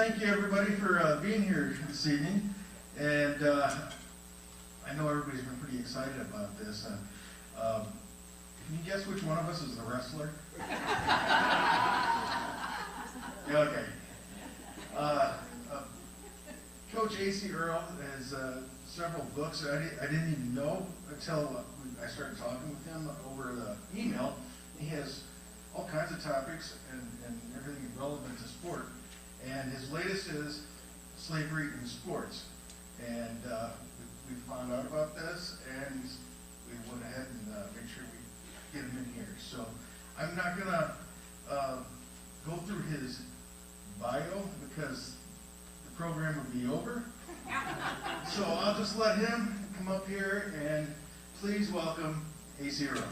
thank you everybody for being here this evening. And I know everybody's been pretty excited about this. Can you guess which one of us is the wrestler? Yeah, okay. Coach Acie Earl has several books I didn't even know until I started talking with him over the email. He has all kinds of topics and everything relevant to sport. And his latest is Slavery in Sports. And we found out about this, and we went ahead and made sure we get him in here. So I'm not going to go through his bio because the program will be over. So I'll just let him come up here and please welcome Acie Earl.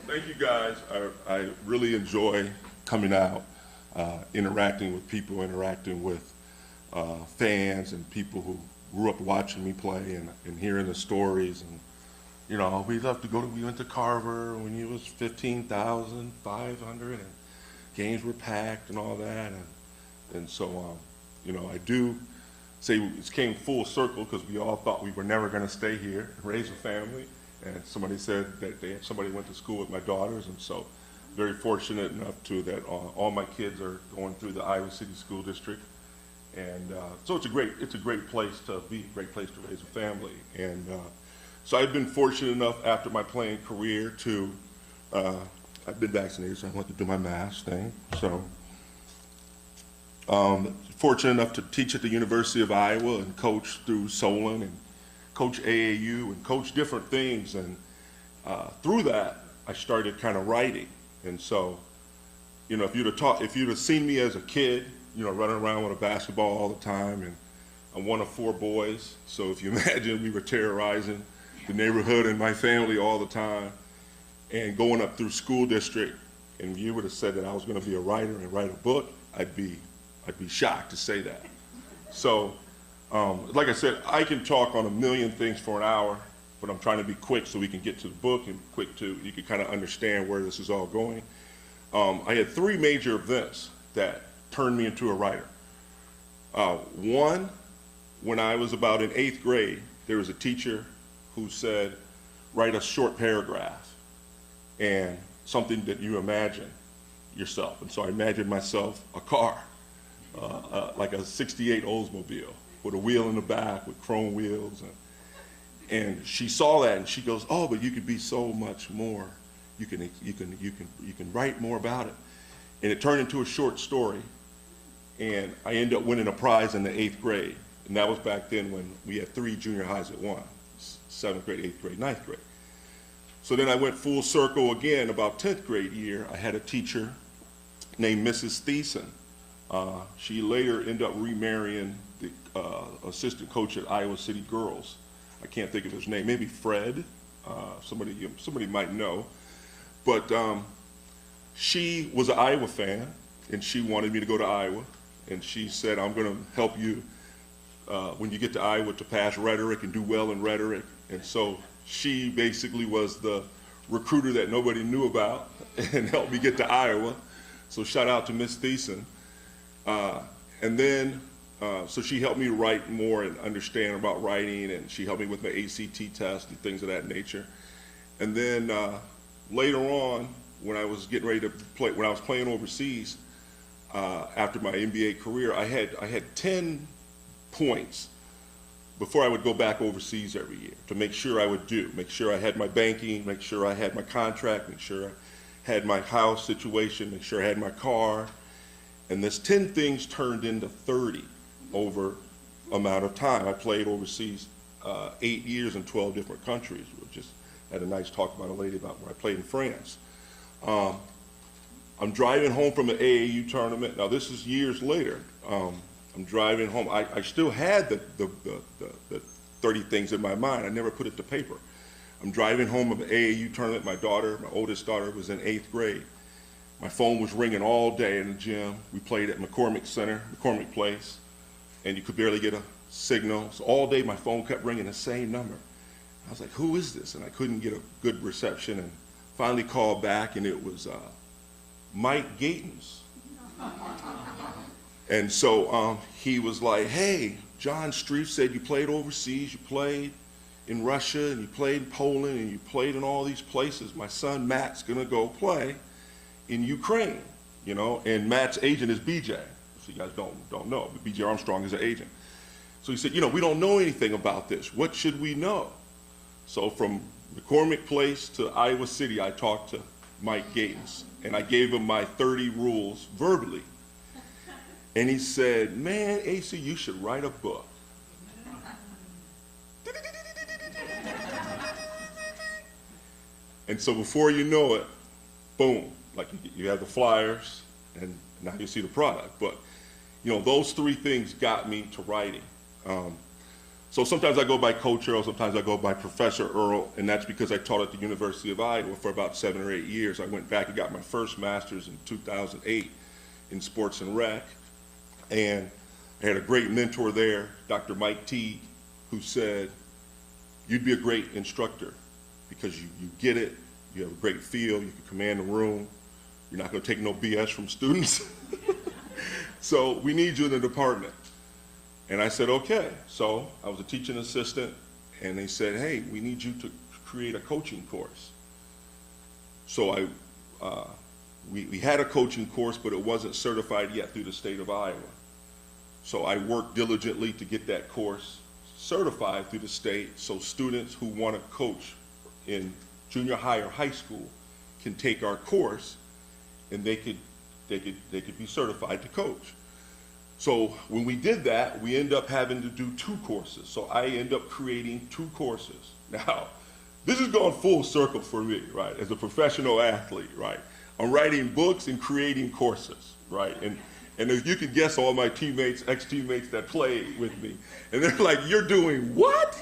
Thank you guys. I really enjoy coming out, interacting with people, interacting with fans and people who grew up watching me play and hearing the stories. And you know, we went to Carver when it was 15,500 and games were packed and all that. And so, you know, I do say it came full circle because we all thought we were never going to stay here and raise a family. And somebody said that somebody went to school with my daughters, and so very fortunate enough that all my kids are going through the Iowa City School District, and so it's a great place to be, a great place to raise a family. And so I've been fortunate enough after my playing career to I've been vaccinated, so I went to do my mask thing. So fortunate enough to teach at the University of Iowa and coach through Solon and coach AAU and coach different things, and through that I started kind of writing. And so, you know, if you'd have seen me as a kid, you know, running around with a basketball all the time, and I'm one of 4 boys, so if you imagine, we were terrorizing the neighborhood and my family all the time, and going up through school district, and you would have said that I was going to be a writer and write a book, I'd be shocked to say that. So like I said, I can talk on a million things for an hour, but I'm trying to be quick so we can get to the book, and quick too, you can kind of understand where this is all going. I had 3 major events that turned me into a writer. One, when I was about in 8th grade, there was a teacher who said, write a short paragraph and something that you imagine yourself. And so I imagined myself a car, like a '68 Oldsmobile, with a wheel in the back with chrome wheels, and she saw that and she goes, oh, but you could be so much more. You can write more about it. And it turned into a short story, and I ended up winning a prize in the 8th grade. And that was back then when we had 3 junior highs at one, 7th grade, 8th grade, 9th grade. So then I went full circle again. About 10th grade year, I had a teacher named Mrs. Thiessen. She later ended up remarrying the assistant coach at Iowa City Girls. I can't think of his name, maybe Fred, somebody might know. But she was an Iowa fan, and she wanted me to go to Iowa, and she said, I'm going to help you when you get to Iowa to pass rhetoric and do well in rhetoric. And so she basically was the recruiter that nobody knew about and helped me get to Iowa. So shout out to Miss Thiessen. And then, so she helped me write more and understand about writing, and she helped me with my ACT test and things of that nature. And then later on, when I was getting ready to play, when I was playing overseas, after my NBA career, I had 10 points before I would go back overseas every year to make sure I would make sure I had my banking, make sure I had my contract, make sure I had my house situation, make sure I had my car. And this 10 things turned into 30 over amount of time. I played overseas 8 years in 12 different countries. We just had a nice talk about a lady about where I played in France. I'm driving home from an AAU tournament. Now this is years later. I'm driving home. I still had the 30 things in my mind. I never put it to paper. I'm driving home from an AAU tournament. My oldest daughter, was in 8th grade. My phone was ringing all day in the gym. We played at McCormick Center, McCormick Place, and you could barely get a signal. So all day my phone kept ringing the same number. I was like, who is this? And I couldn't get a good reception, and finally called back, and it was Mike Gatens. And so he was like, hey, John Streif said you played overseas, you played in Russia, and you played in Poland, and you played in all these places. My son Matt's gonna go play in Ukraine, you know, and Matt's agent is BJ. So you guys don't know, but BJ Armstrong is an agent. So he said, you know, we don't know anything about this. What should we know? So from McCormick Place to Iowa City, I talked to Mike Gatens, and I gave him my 30 rules verbally. And he said, man, Acie, you should write a book. And so before you know it, boom, like you have the flyers, and now you see the product. But, you know, those three things got me to writing. So sometimes I go by Coach Earl, sometimes I go by Professor Earl, and that's because I taught at the University of Iowa for about 7 or 8 years. I went back and got my first master's in 2008 in sports and rec, and I had a great mentor there, Dr. Mike Teague, who said, you'd be a great instructor because you get it, you have a great feel, you can command the room, you're not gonna take no BS from students. So we need you in the department. And I said, okay. So I was a teaching assistant, and they said, hey, we need you to create a coaching course. So we had a coaching course, but it wasn't certified yet through the state of Iowa. So I worked diligently to get that course certified through the state, so students who want to coach in junior high or high school can take our course, and they could be certified to coach. So when we did that, we ended up having to do 2 courses. So I ended up creating 2 courses. Now, this has gone full circle for me, right? As a professional athlete, right? I'm writing books and creating courses, right? And as you can guess, all my teammates, ex-teammates that played with me, and they're like, you're doing what?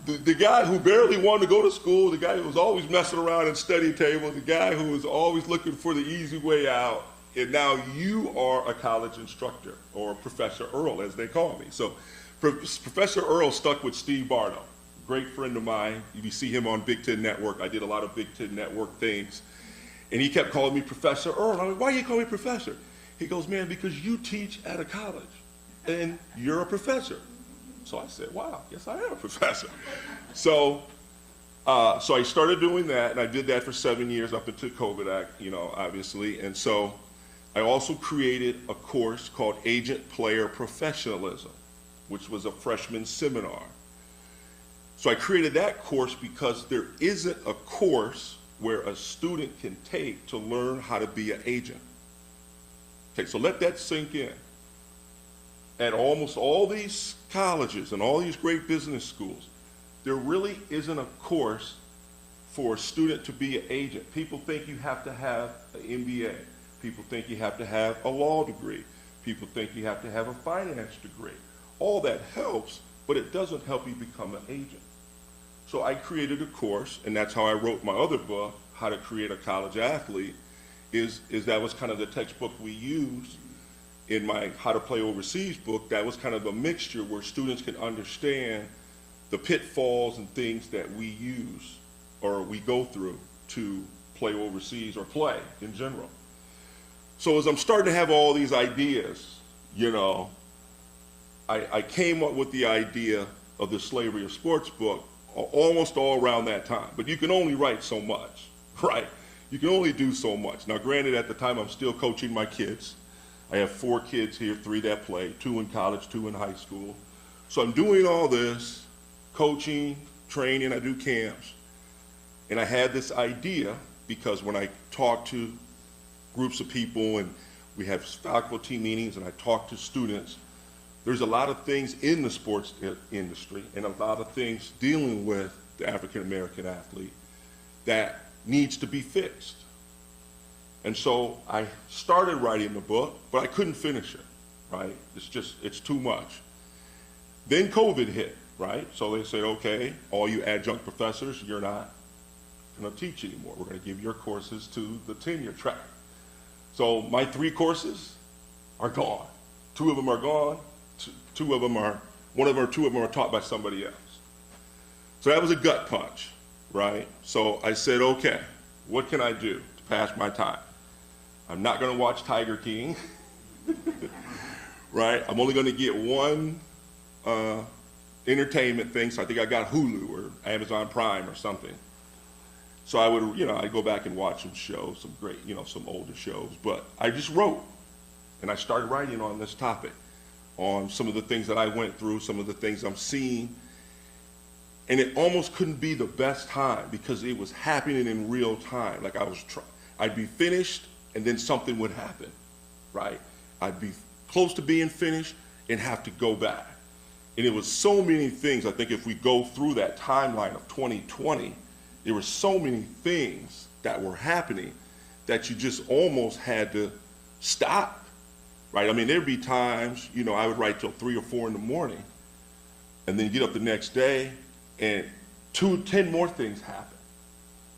The guy who barely wanted to go to school, the guy who was always messing around at study table, the guy who was always looking for the easy way out, and now you are a college instructor, or Professor Earl, as they call me. So Professor Earl stuck with Steve Barno, great friend of mine. You see him on Big Ten Network. I did a lot of Big Ten Network things. And he kept calling me Professor Earl. I'm like, why do you call me professor? He goes, man, because you teach at a college, and you're a professor. So I said, wow, yes, I am a professor. So I started doing that, and I did that for 7 years up until COVID, you know, obviously. And so I also created a course called Agent Player Professionalism, which was a freshman seminar. So I created that course because there isn't a course where a student can take to learn how to be an agent. Okay, so let that sink in. At almost all these colleges and all these great business schools, there really isn't a course for a student to be an agent. People think you have to have an MBA. People think you have to have a law degree. People think you have to have a finance degree. All that helps, but it doesn't help you become an agent. So I created a course, and that's how I wrote my other book, How to Create a College Athlete, is that was kind of the textbook we used in my How to Play Overseas book. That was kind of a mixture where students can understand the pitfalls and things that we use or we go through to play overseas or play in general. So as I'm starting to have all these ideas, you know, I came up with the idea of the Slavery of Sports book almost all around that time. But you can only write so much, right? You can only do so much. Now, granted, at the time, I'm still coaching my kids. I have 4 kids here, 3 that play, 2 in college, 2 in high school. So I'm doing all this, coaching, training, I do camps. And I had this idea because when I talk to groups of people and we have faculty meetings and I talk to students, there's a lot of things in the sports industry and a lot of things dealing with the African-American athlete that needs to be fixed. And so I started writing the book, but I couldn't finish it, right? It's too much. Then COVID hit, right? So they said, okay, all you adjunct professors, you're not gonna teach anymore. We're gonna give your courses to the tenure track. So my 3 courses are gone. 2 of them are gone. 2 of them are, 1 of them or 2 of them are taught by somebody else. So that was a gut punch, right? So I said, okay, what can I do to pass my time? I'm not going to watch Tiger King, right? I'm only going to get one entertainment thing. So I think I got Hulu or Amazon Prime or something. So I would, I'd go back and watch some shows, some great, some older shows. But I just wrote, and I started writing on this topic, on some of the things that I went through, some of the things I'm seeing. And it almost couldn't be the best time because it was happening in real time. Like I'd be finished and then something would happen, right? I'd be close to being finished and have to go back. And it was so many things. I think if we go through that timeline of 2020, there were so many things that were happening that you just almost had to stop, right? I mean, there'd be times, I would write till 3 or 4 in the morning and then get up the next day and 10 more things happen.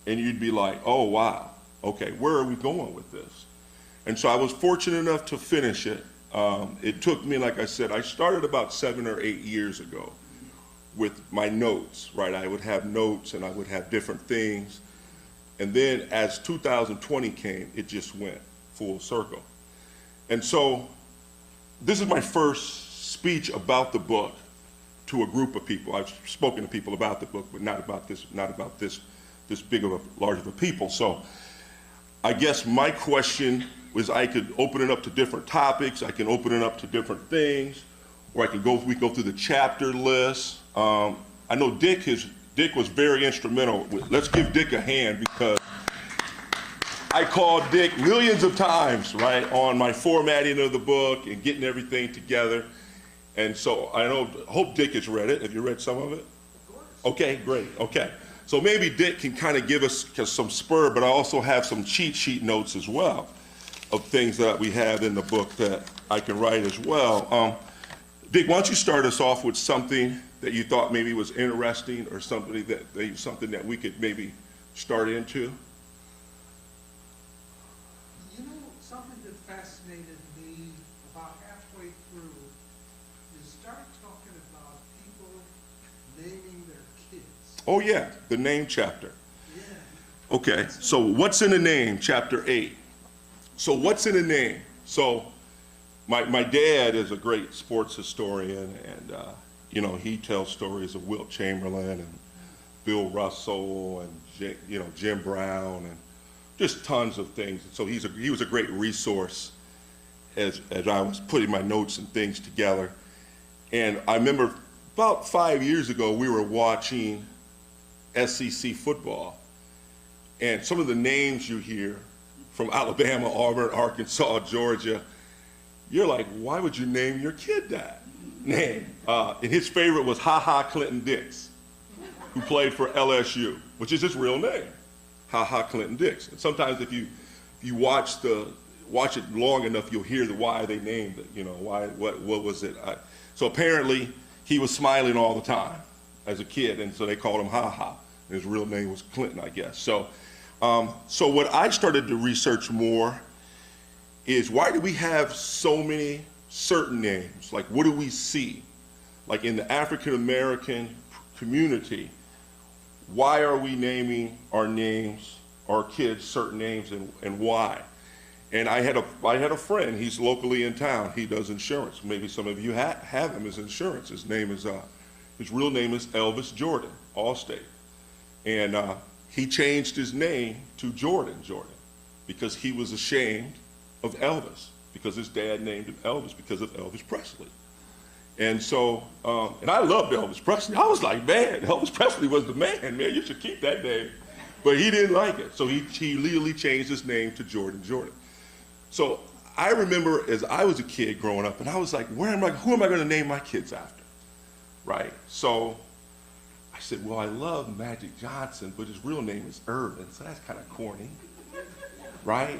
And you'd be like, oh, wow, okay, where are we going with this? And so I was fortunate enough to finish it. It took me, like I said, I started about 7 or 8 years ago with my notes, right? I would have notes and I would have different things. And then as 2020 came, it just went full circle. And so this is my first speech about the book to a group of people. I've spoken to people about the book, but not about this big of a large of a people. So I guess my question was I could open it up to different topics. I can open it up to different things, or we go through the chapter list. I know Dick was very instrumental. Let's give Dick a hand because I called Dick millions of times, right, on my formatting of the book and getting everything together. And so I hope Dick has read it. Have you read some of it? Of course. Okay, great. Okay. So maybe Dick can kind of give us some spur, but I also have some cheat sheet notes as well of things that we have in the book that I can write as well. Dick, why don't you start us off with something that you thought maybe was interesting or something that we could maybe start into? Something that fascinated me about halfway through is start talking about people naming their kids. Oh yeah, the name chapter. Yeah. Okay, so what's in the name, chapter 8? So what's in the name? So my dad is a great sports historian, and he tells stories of Wilt Chamberlain and Bill Russell and Jim Brown and just tons of things. So he was a great resource as I was putting my notes and things together. And I remember about 5 years ago we were watching SEC football, and some of the names you hear from Alabama, Auburn, Arkansas, Georgia, you're like, why would you name your kid that name? And his favorite was Ha Ha Clinton Dix, who played for LSU, which is his real name, Ha Ha Clinton Dix. And sometimes if you watch it long enough, you'll hear why they named it. What was it? So apparently he was smiling all the time as a kid, and so they called him Ha Ha. And his real name was Clinton, I guess. So what I started to research more is why do we have so many certain names? Like, what do we see? Like in the African American community, why are we naming our kids certain names, and why? And I had a friend, he's locally in town, he does insurance. Maybe some of you have him as insurance. His real name is Elvis Jordan, Allstate. And he changed his name to Jordan because he was ashamed of Elvis, because his dad named him Elvis because of Elvis Presley. And so, and I loved Elvis Presley. I was like, man, Elvis Presley was the man, you should keep that name. But he didn't like it, so he legally changed his name to Jordan. So I remember as I was a kid growing up, and I was like, who am I going to name my kids after, right? So I said, well, I love Magic Johnson, but his real name is Irvin, so that's kind of corny, right?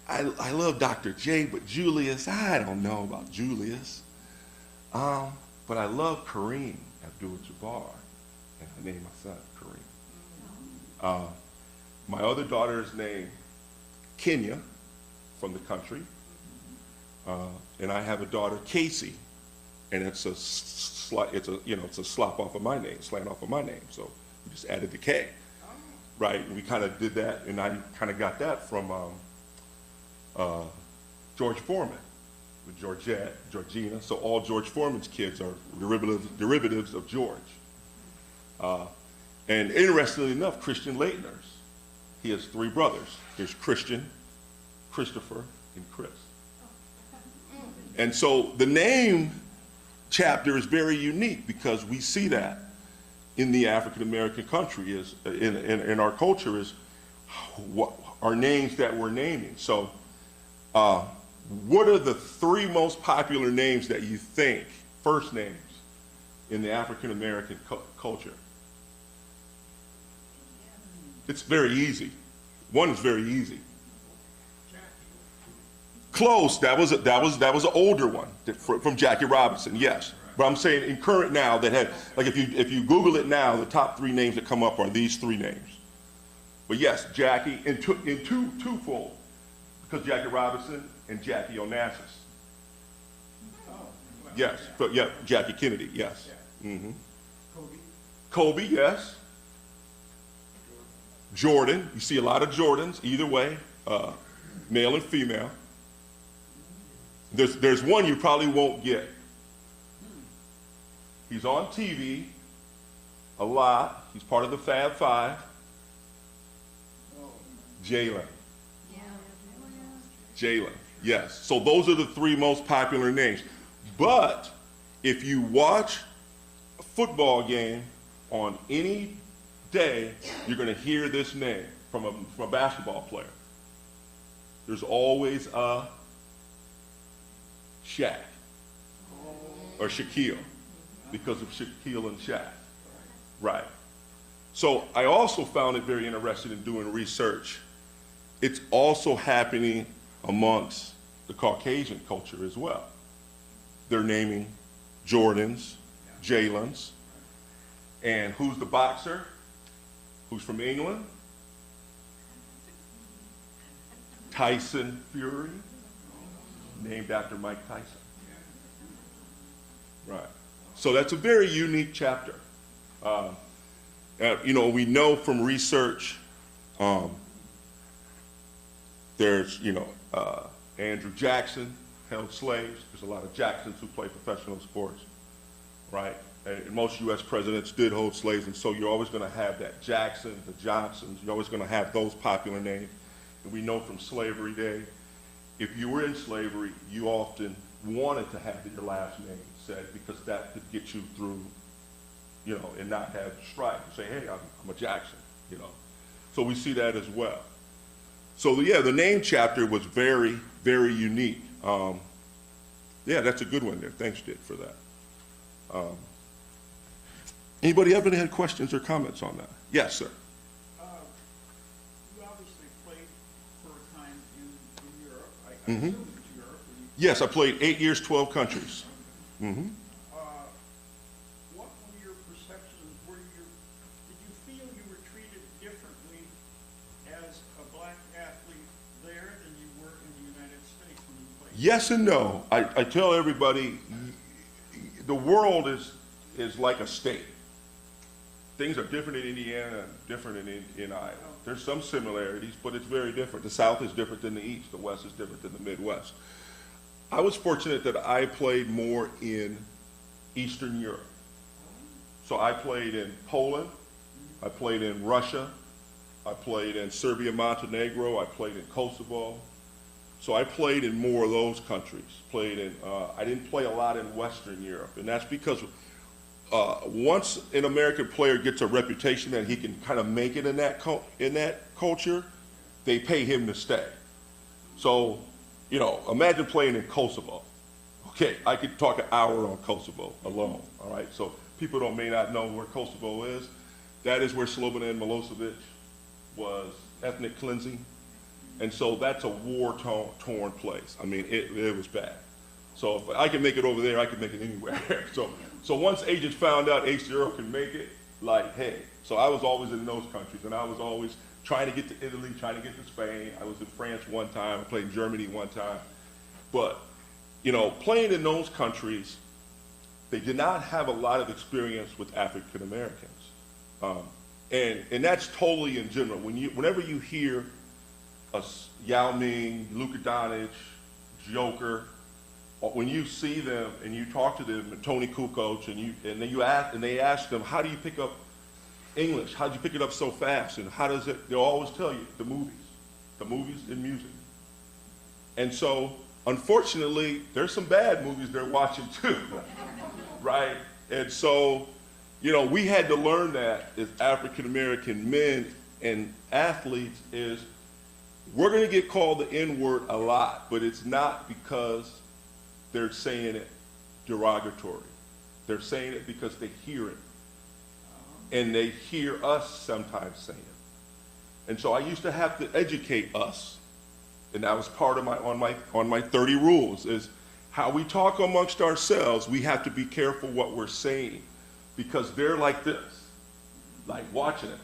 I love Dr. J, but Julius, I don't know about Julius. But I love Kareem Abdul-Jabbar, and I named my son Kareem. My other daughter is named Kenya, from the country, and I have a daughter, Casey, and it's a it's a slop off of my name, slant off of my name. So we just added the K, right? And we kind of did that, and I kind of got that from George Foreman with Georgette, Georgina. So all George Foreman's kids are derivatives of George. And interestingly enough, Christian Leitner's, he has 3 brothers. There's Christian, Christopher, and Chris. And so the name chapter is very unique because we see that in the African American country, is in our culture, is what our names that we're naming. So what are the 3 most popular names that you think, first names, in the African American culture? It's very easy. One is very easy. Close. That was an older one from Jackie Robinson. Yes, but I'm saying in current now that had, like, if you Google it now, the top 3 names that come up are these 3 names. But yes, Jackie in twofold, because Jackie Robinson and Jackie Onassis. Yes, but yeah, Jackie Kennedy. Yes. Mm-hmm. Kobe. Yes. Jordan. You see a lot of Jordans either way, male and female. There's one you probably won't get. He's on TV a lot. He's part of the Fab Five. Jalen. Jalen, yes. So those are the 3 most popular names. But if you watch a football game on any day, you're going to hear this name from a basketball player. There's always a Shaq or Shaquille because of Shaquille and Shaq. Right. So I also found it very interesting in doing research. It's also happening amongst the Caucasian culture as well. They're naming Jordans, Jalen's, and who's the boxer? Who's from England? Tyson Fury, named after Mike Tyson. Right. So that's a very unique chapter. We know from research, there's, Andrew Jackson held slaves. There's a lot of Jacksons who play professional sports, right? And most U.S. presidents did hold slaves, and so you're always going to have that Jackson, the Johnsons. You're always going to have those popular names. And we know from slavery day, if you were in slavery, you often wanted to have your last name said because that could get you through, and not have strife. Say, hey, I'm a Jackson, So we see that as well. So yeah, the name chapter was very, very unique. Yeah, that's a good one there. Thanks, Dick, for that. Anybody have any questions or comments on that? Yes, sir. You obviously played for a time in Europe. I Mm-hmm. assume it's Europe. Yes, I played 8 years, 12 countries. Mm-hmm. What were your perceptions? Did you feel you were treated differently as a black athlete there than you were in the United States when you played? Yes and no. I tell everybody, the world is like a state. Things are different in Indiana and different in Iowa. There's some similarities, but it's very different. The South is different than the East. The West is different than the Midwest. I was fortunate that I played more in Eastern Europe. So I played in Poland. I played in Russia. I played in Serbia, Montenegro. I played in Kosovo. So I played in more of those countries. I didn't play a lot in Western Europe, and that's because once an American player gets a reputation that he can kind of make it in that culture, they pay him to stay. So, imagine playing in Kosovo. Okay, I could talk an hour on Kosovo alone. All right, so people may not know where Kosovo is. That is where Slobodan Milosevic was ethnic cleansing, and so that's a war-torn place. I mean, it was bad. So if I can make it over there, I can make it anywhere. So once agents found out Acie Earl can make it, like, hey. So I was always in those countries, and I was always trying to get to Italy, trying to get to Spain. I was in France one time. I played in Germany one time. But, playing in those countries, they did not have a lot of experience with African Americans. And that's totally in general. Whenever you hear Yao Ming, Luka Doncic, Joker, when you see them and you talk to them, and Tony Kukoc, and they ask them, how do you pick up English? How did you pick it up so fast? And how does it? They'll always tell you the movies and music. And so, unfortunately, there's some bad movies they're watching too, right? And so, we had to learn that as African American men and athletes is we're going to get called the N-word a lot, but it's not because they're saying it derogatory. They're saying it because they hear it. And they hear us sometimes saying it. And so I used to have to educate us. And that was part of on my 30 rules is how we talk amongst ourselves. We have to be careful what we're saying because they're like this, like watching it.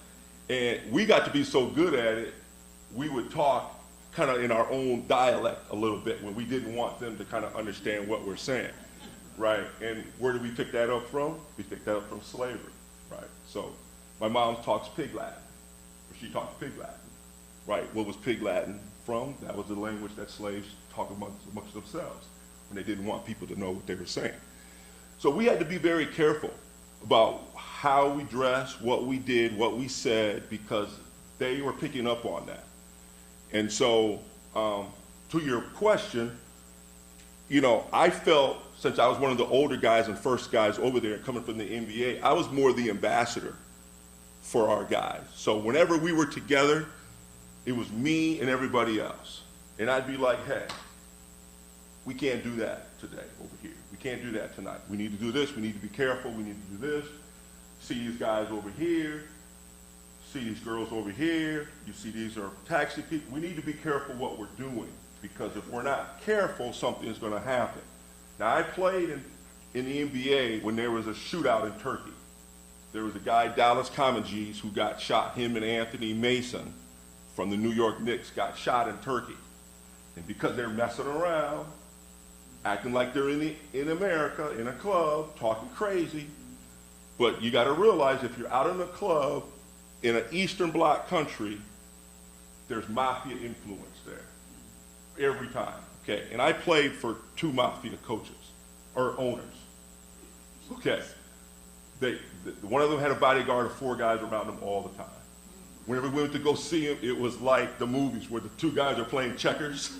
And we got to be so good at it, we would talk kind of in our own dialect a little bit when we didn't want them to kind of understand what we're saying, right? And where did we pick that up from? We picked that up from slavery, right? So my mom talks Pig Latin, or she talks Pig Latin, right? What was Pig Latin from? That was the language that slaves talk amongst themselves when they didn't want people to know what they were saying. So we had to be very careful about how we dressed, what we did, what we said, because they were picking up on that. And so, to your question, I felt, since I was one of the older guys and first guys over there coming from the NBA, I was more the ambassador for our guys. So whenever we were together, it was me and everybody else. And I'd be like, hey, we can't do that today over here. We can't do that tonight. We need to do this. We need to be careful. We need to do this. See these guys over here. See these girls over here. You see these are taxi people. We need to be careful what we're doing because if we're not careful, something is going to happen. Now, I played in the NBA when there was a shootout in Turkey. There was a guy, Dallas Commangees, who got shot. Him and Anthony Mason from the New York Knicks got shot in Turkey. And because they're messing around, acting like they're in America, in a club, talking crazy. But you got to realize if you're out in a club in an Eastern Bloc country, there's mafia influence there every time. Okay, and I played for 2 mafia coaches or owners. Okay, one of them had a bodyguard of 4 guys around him all the time. Whenever we went to go see him, it was like the movies where the 2 guys are playing checkers,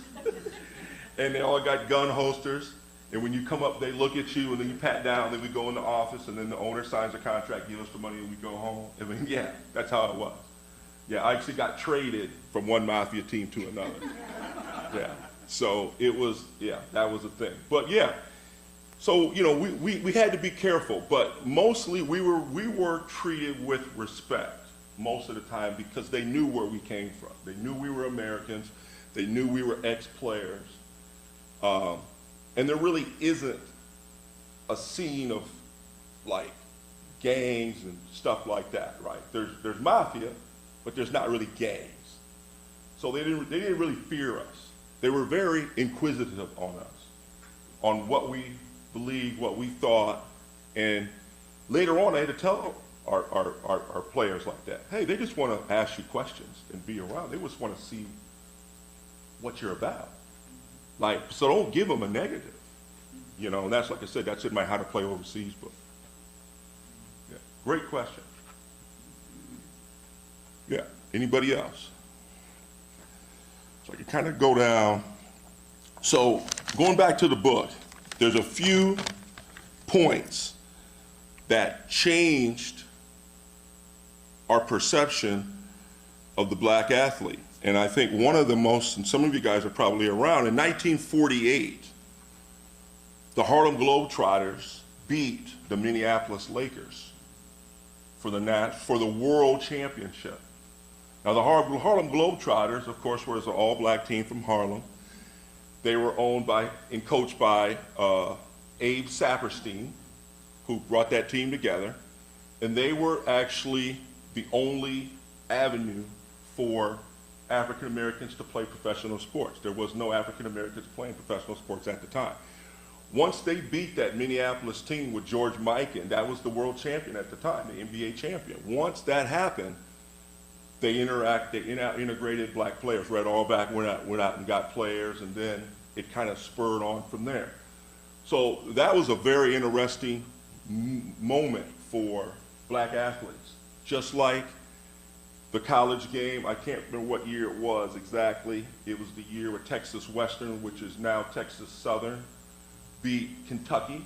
and they all got gun holsters. And when you come up, they look at you, and then you pat down, then we go in the office, and then the owner signs a contract, gives us the money, and we go home. I mean, yeah, that's how it was. Yeah, I actually got traded from one mafia team to another. Yeah, so it was, yeah, that was a thing. But yeah, so, we had to be careful, but mostly we were treated with respect most of the time because they knew where we came from. They knew we were Americans. They knew we were ex-players. And there really isn't a scene of like gangs and stuff like that, right? There's mafia, but there's not really gangs. So they didn't really fear us. They were very inquisitive on us, on what we believed, what we thought, and later on I had to tell our players like that, hey, they just want to ask you questions and be around. They just want to see what you're about. Like, so don't give them a negative, and that's, like I said, that's in my How to Play Overseas book. Yeah, great question. Yeah, anybody else? So I can kind of go down. So going back to the book, there's a few points that changed our perception of the black athlete. And I think one of the most, and some of you guys are probably around, in 1948, the Harlem Globetrotters beat the Minneapolis Lakers for the World Championship. Now the Harlem Globetrotters, of course, was an all-black team from Harlem. They were owned by and coached by Abe Saperstein, who brought that team together. And they were actually the only avenue for African Americans to play professional sports. There was no African Americans playing professional sports at the time. Once they beat that Minneapolis team with George Mikan, that was the world champion at the time, the NBA champion. Once that happened, they integrated black players, right? All back, went out and got players, and then it kind of spurred on from there. So that was a very interesting moment for black athletes. Just like the college game, I can't remember what year it was exactly. It was the year where Texas Western, which is now Texas Southern, beat Kentucky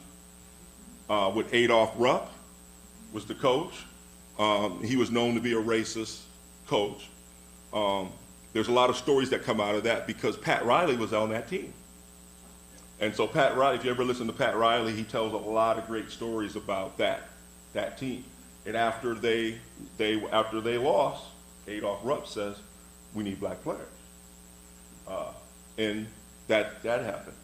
with Adolph Rupp was the coach. He was known to be a racist coach. There's a lot of stories that come out of that because Pat Riley was on that team. And so Pat Riley, if you ever listen to Pat Riley, he tells a lot of great stories about that team. And after they lost, Adolph Rupp says, we need black players. And that happened.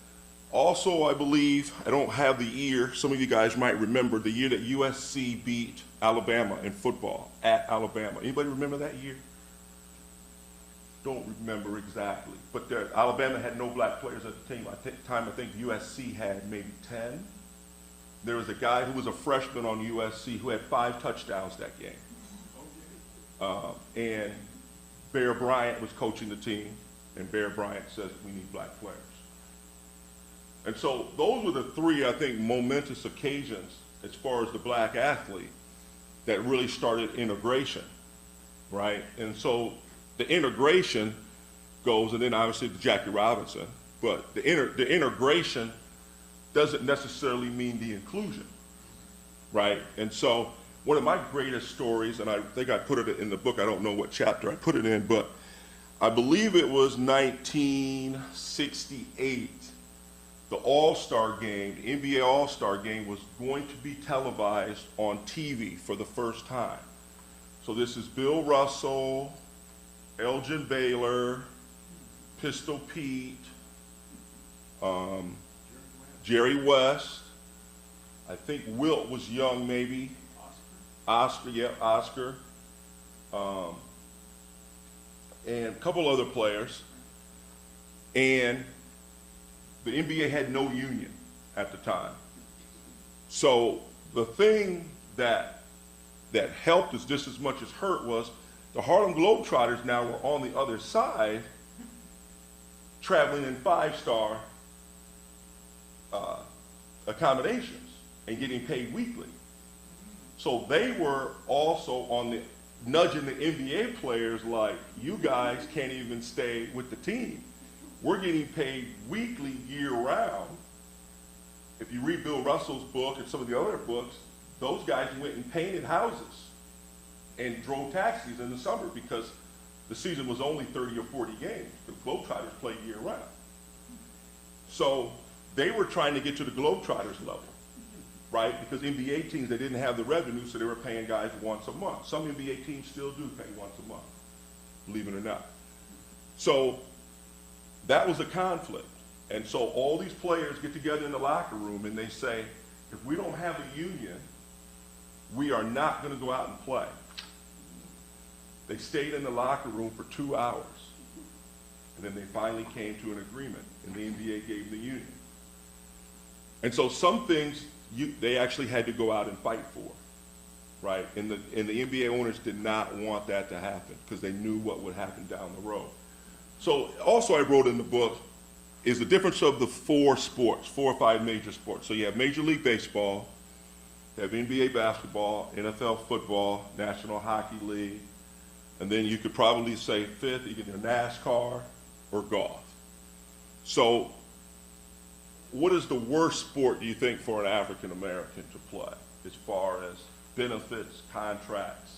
Also, I believe, I don't have the year, some of you guys might remember the year that USC beat Alabama in football at Alabama. Anybody remember that year? Don't remember exactly, but Alabama had no black players at the team. I think USC had maybe 10. There was a guy who was a freshman on USC who had 5 touchdowns that game. And Bear Bryant was coaching the team, and Bear Bryant says, we need black players. And so those were the 3, I think, momentous occasions as far as the black athlete that really started integration, right? And so the integration goes, and then obviously the Jackie Robinson, but the integration doesn't necessarily mean the inclusion, right? And so one of my greatest stories, and I think I put it in the book, I don't know what chapter I put it in, but I believe it was 1968, the All-Star game, the NBA All-Star game was going to be televised on TV for the first time. So this is Bill Russell, Elgin Baylor, Pistol Pete, Jerry West, I think Wilt was young maybe, Oscar, and a couple other players. And the NBA had no union at the time. So the thing that helped us just as much as hurt was the Harlem Globetrotters now were on the other side, traveling in 5-star accommodations and getting paid weekly. So they were also on the nudging the NBA players like, you guys can't even stay with the team. We're getting paid weekly year-round. If you read Bill Russell's book and some of the other books, those guys went and painted houses and drove taxis in the summer because the season was only 30 or 40 games. The Globetrotters played year-round. So they were trying to get to the Globetrotters level, right? Because NBA teams, they didn't have the revenue, so they were paying guys once a month. Some NBA teams still do pay once a month, believe it or not. So that was a conflict. And so all these players get together in the locker room and they say, if we don't have a union, we are not going to go out and play. They stayed in the locker room for 2 hours. And then they finally came to an agreement, and the NBA gave the union. And so some things they actually had to go out and fight for, right? And the NBA owners did not want that to happen because they knew what would happen down the road. So also I wrote in the book is the difference of the 4 sports, 4 or 5 major sports. So you have Major League Baseball, you have NBA basketball, NFL football, National Hockey League, and then you could probably say 5th, you get NASCAR or golf. So what is the worst sport, do you think, for an African American to play as far as benefits, contracts?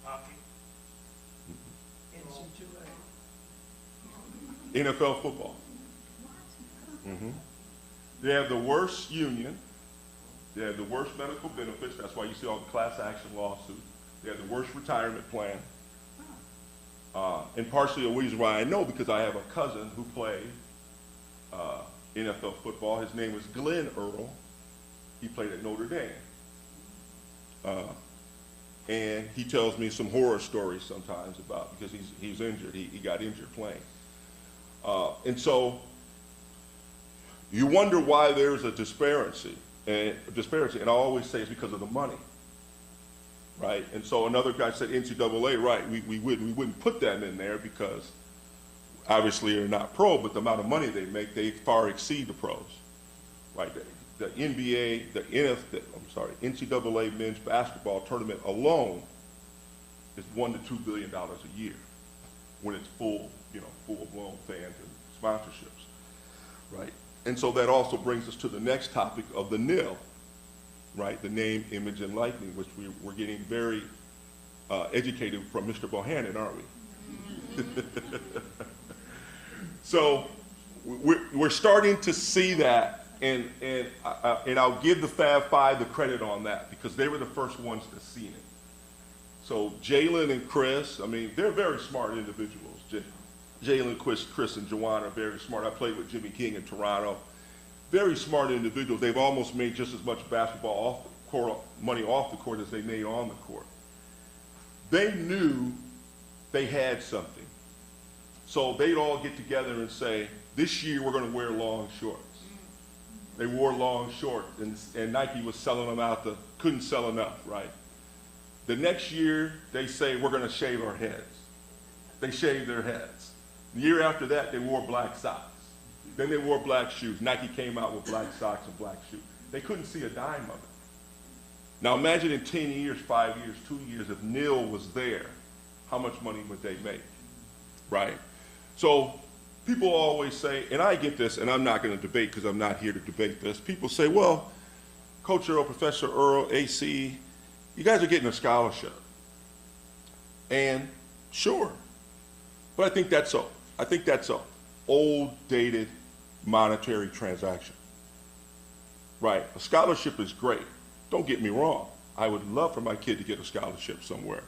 Hockey. NFL football. They have the worst union. They have the worst medical benefits. That's why you see all the class action lawsuits. They have the worst retirement plan. And partially the reason why I know because I have a cousin who played NFL football. His name was Glenn Earl. He played at Notre Dame. And he tells me some horror stories sometimes about, because he's injured. He got injured playing. And so You wonder why there's a disparity, and I always say it's because of the money, right? And so another guy said NCAA, right? We wouldn't put them in there because obviously they're not pro, but the amount of money they make, they far exceed the pros, right? The NBA, NCAA men's basketball tournament alone is $1 to $2 billion a year when it's full blown fans and sponsorships, right? And so that also brings us to the next topic of the NIL, right? The name, image, and likeness, which we're getting very educated from Mr. Bohannon, aren't we? So we're starting to see that, and I'll give the Fab Five the credit on that because they were the first ones to see it. So Jalen and Chris, I mean, they're very smart individuals. Jalen, Chris, and Joanna are very smart. I played with Jimmy King in Toronto. Very smart individuals. They've almost made just as much basketball off the court, money off the court as they made on the court. They knew they had something. So they'd all get together and say, this year we're going to wear long shorts. They wore long shorts, and Nike was selling them out, couldn't sell enough, right? The next year, they say, we're going to shave our heads. They shaved their heads. The year after that, they wore black socks. Then they wore black shoes. Nike came out with black socks and black shoes. They couldn't see a dime of it. Now imagine in 10 years, 5 years, 2 years, if NIL was there, how much money would they make, right? So people always say, and I get this, and I'm not going to debate because I'm not here to debate this. People say, well, Coach Earl, Professor Earl, Acie, you guys are getting a scholarship. And sure, but I think that's a old, dated monetary transaction, right? A scholarship is great. Don't get me wrong. I would love for my kid to get a scholarship somewhere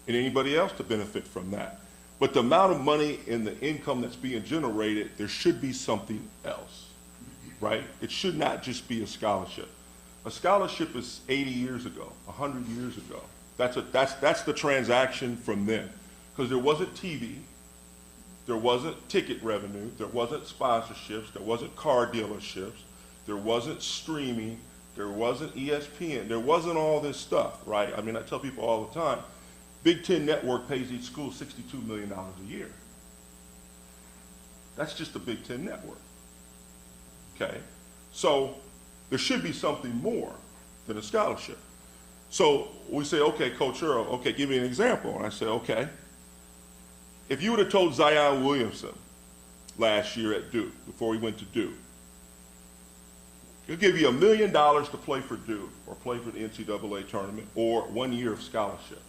and anybody else to benefit from that. But the amount of money and the income that's being generated, there should be something else, right? It should not just be a scholarship. A scholarship is 80 years ago, 100 years ago. That's the transaction from then. Because there wasn't TV, there wasn't ticket revenue, there wasn't sponsorships, there wasn't car dealerships, there wasn't streaming, there wasn't ESPN, there wasn't all this stuff, right? I mean, I tell people all the time, Big Ten Network pays each school $62 million a year. That's just the Big Ten Network, okay? So there should be something more than a scholarship. So we say, okay, Coach Earl, okay, give me an example. And I say, okay, if you would have told Zion Williamson last year at Duke, before he went to Duke, he'll give you $1 million to play for Duke or play for the NCAA tournament or 1 year of scholarship,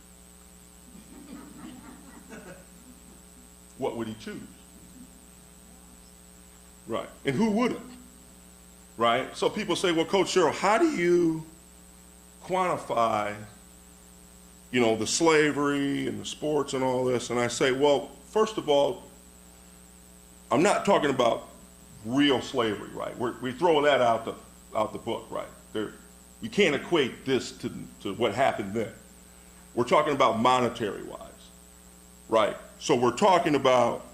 what would he choose? Right, and who wouldn't? Right? So people say, well, Coach Earl, how do you quantify, the slavery and the sports and all this? And I say, well, first of all, I'm not talking about real slavery, right? We're throwing that out the book, right? You can't equate this to what happened then. We're talking about monetary-wise, right? So we're talking about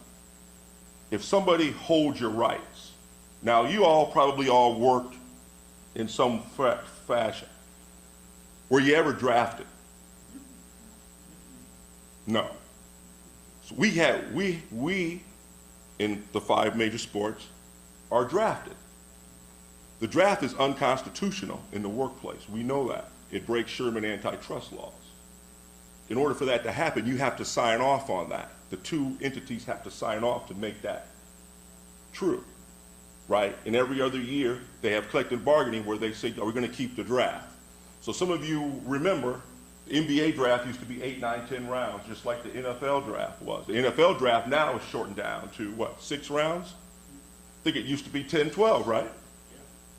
if somebody holds your rights. Now, you all probably all worked in some fashion. Were you ever drafted? No. So we in the 5 major sports are drafted. The draft is unconstitutional in the workplace. We know that. It breaks Sherman antitrust laws. In order for that to happen, you have to sign off on that. The two entities have to sign off to make that true, right? And every other year, they have collective bargaining where they say, are we going to keep the draft? So some of you remember, the NBA draft used to be 8, 9, 10 rounds, just like the NFL draft was. The NFL draft now is shortened down to, what, 6 rounds? I think it used to be 10, 12, right?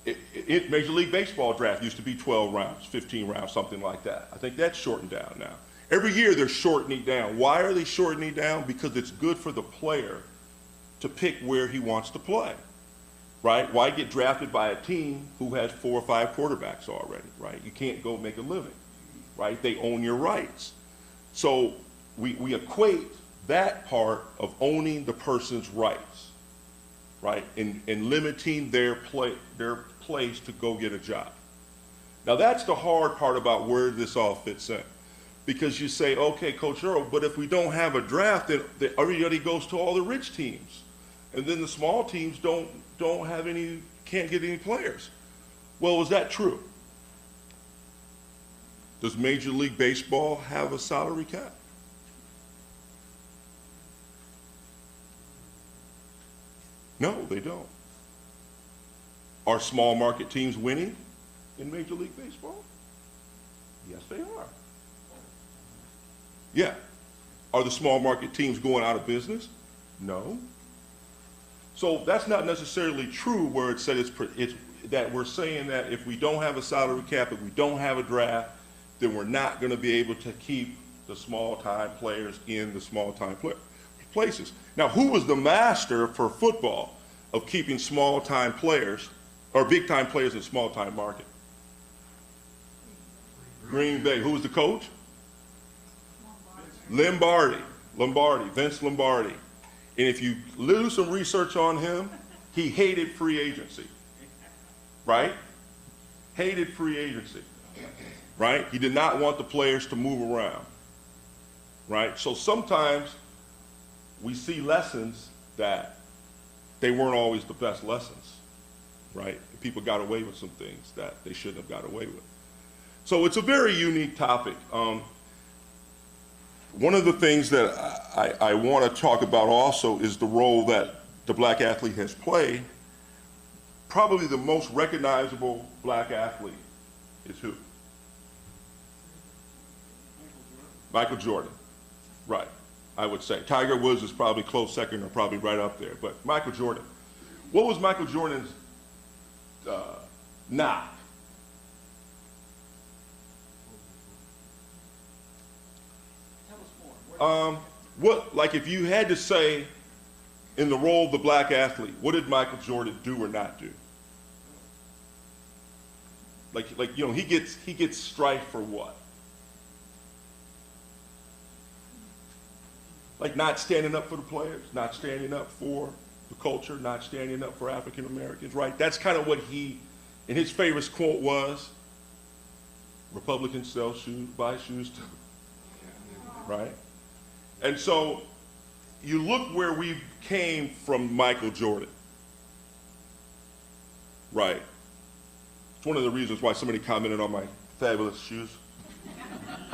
Major League Baseball draft used to be 12 rounds, 15 rounds, something like that. I think that's shortened down now. Every year they're shortening down. Why are they shortening down? Because it's good for the player to pick where he wants to play, right? Why get drafted by a team who has 4 or 5 quarterbacks already, right? You can't go make a living, right? They own your rights. So we equate that part of owning the person's rights right? And limiting their place to go get a job. Now that's the hard part about where this all fits in. Because you say, okay, Coach Earl, but if we don't have a draft, then everybody goes to all the rich teams. And then the small teams can't get any players. Well, is that true? Does Major League Baseball have a salary cap? No, they don't. Are small market teams winning in Major League Baseball? Yes, they are. Yeah. Are the small market teams going out of business? No. So that's not necessarily true where it said it's that we're saying that if we don't have a salary cap, if we don't have a draft, then we're not going to be able to keep the small-time players in the small-time places. Now, who was the master for football of keeping small-time players or big-time players in small-time market? Green Bay. Who was the coach? Vince Lombardi. And if you do some research on him, he hated free agency, right? Hated free agency, right? He did not want the players to move around, right? So sometimes we see lessons that they weren't always the best lessons, right? People got away with some things that they shouldn't have got away with. So it's a very unique topic. One of the things that I want to talk about also is the role that the black athlete has played. Probably the most recognizable black athlete is who? Michael Jordan, right, I would say. Tiger Woods is probably close second or probably right up there, but Michael Jordan. What was Michael Jordan's knock? Like if you had to say in the role of the black athlete, what did Michael Jordan do or not do? Like you know, he gets strife for what? Like not standing up for the players, not standing up for the culture, not standing up for African Americans, right? That's kind of what and his favorite quote was, Republicans sell shoes, buy shoes too, right? And so you look where we came from Michael Jordan, right? It's one of the reasons why somebody commented on my fabulous shoes.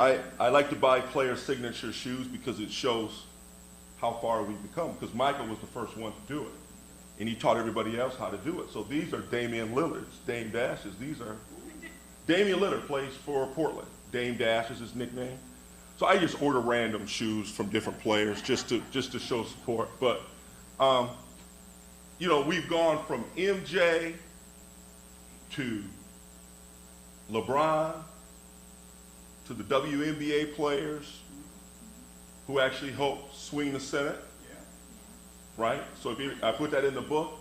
I like to buy player signature shoes because it shows how far we've become, because Michael was the first one to do it. And he taught everybody else how to do it. So these are Damian Lillard's, Dame Dash's. Damian Lillard plays for Portland. Dame Dash is his nickname. So I just order random shoes from different players just to show support. But, you know, we've gone from MJ to LeBron to the WNBA players who actually helped swing the Senate, right? So I put that in the book.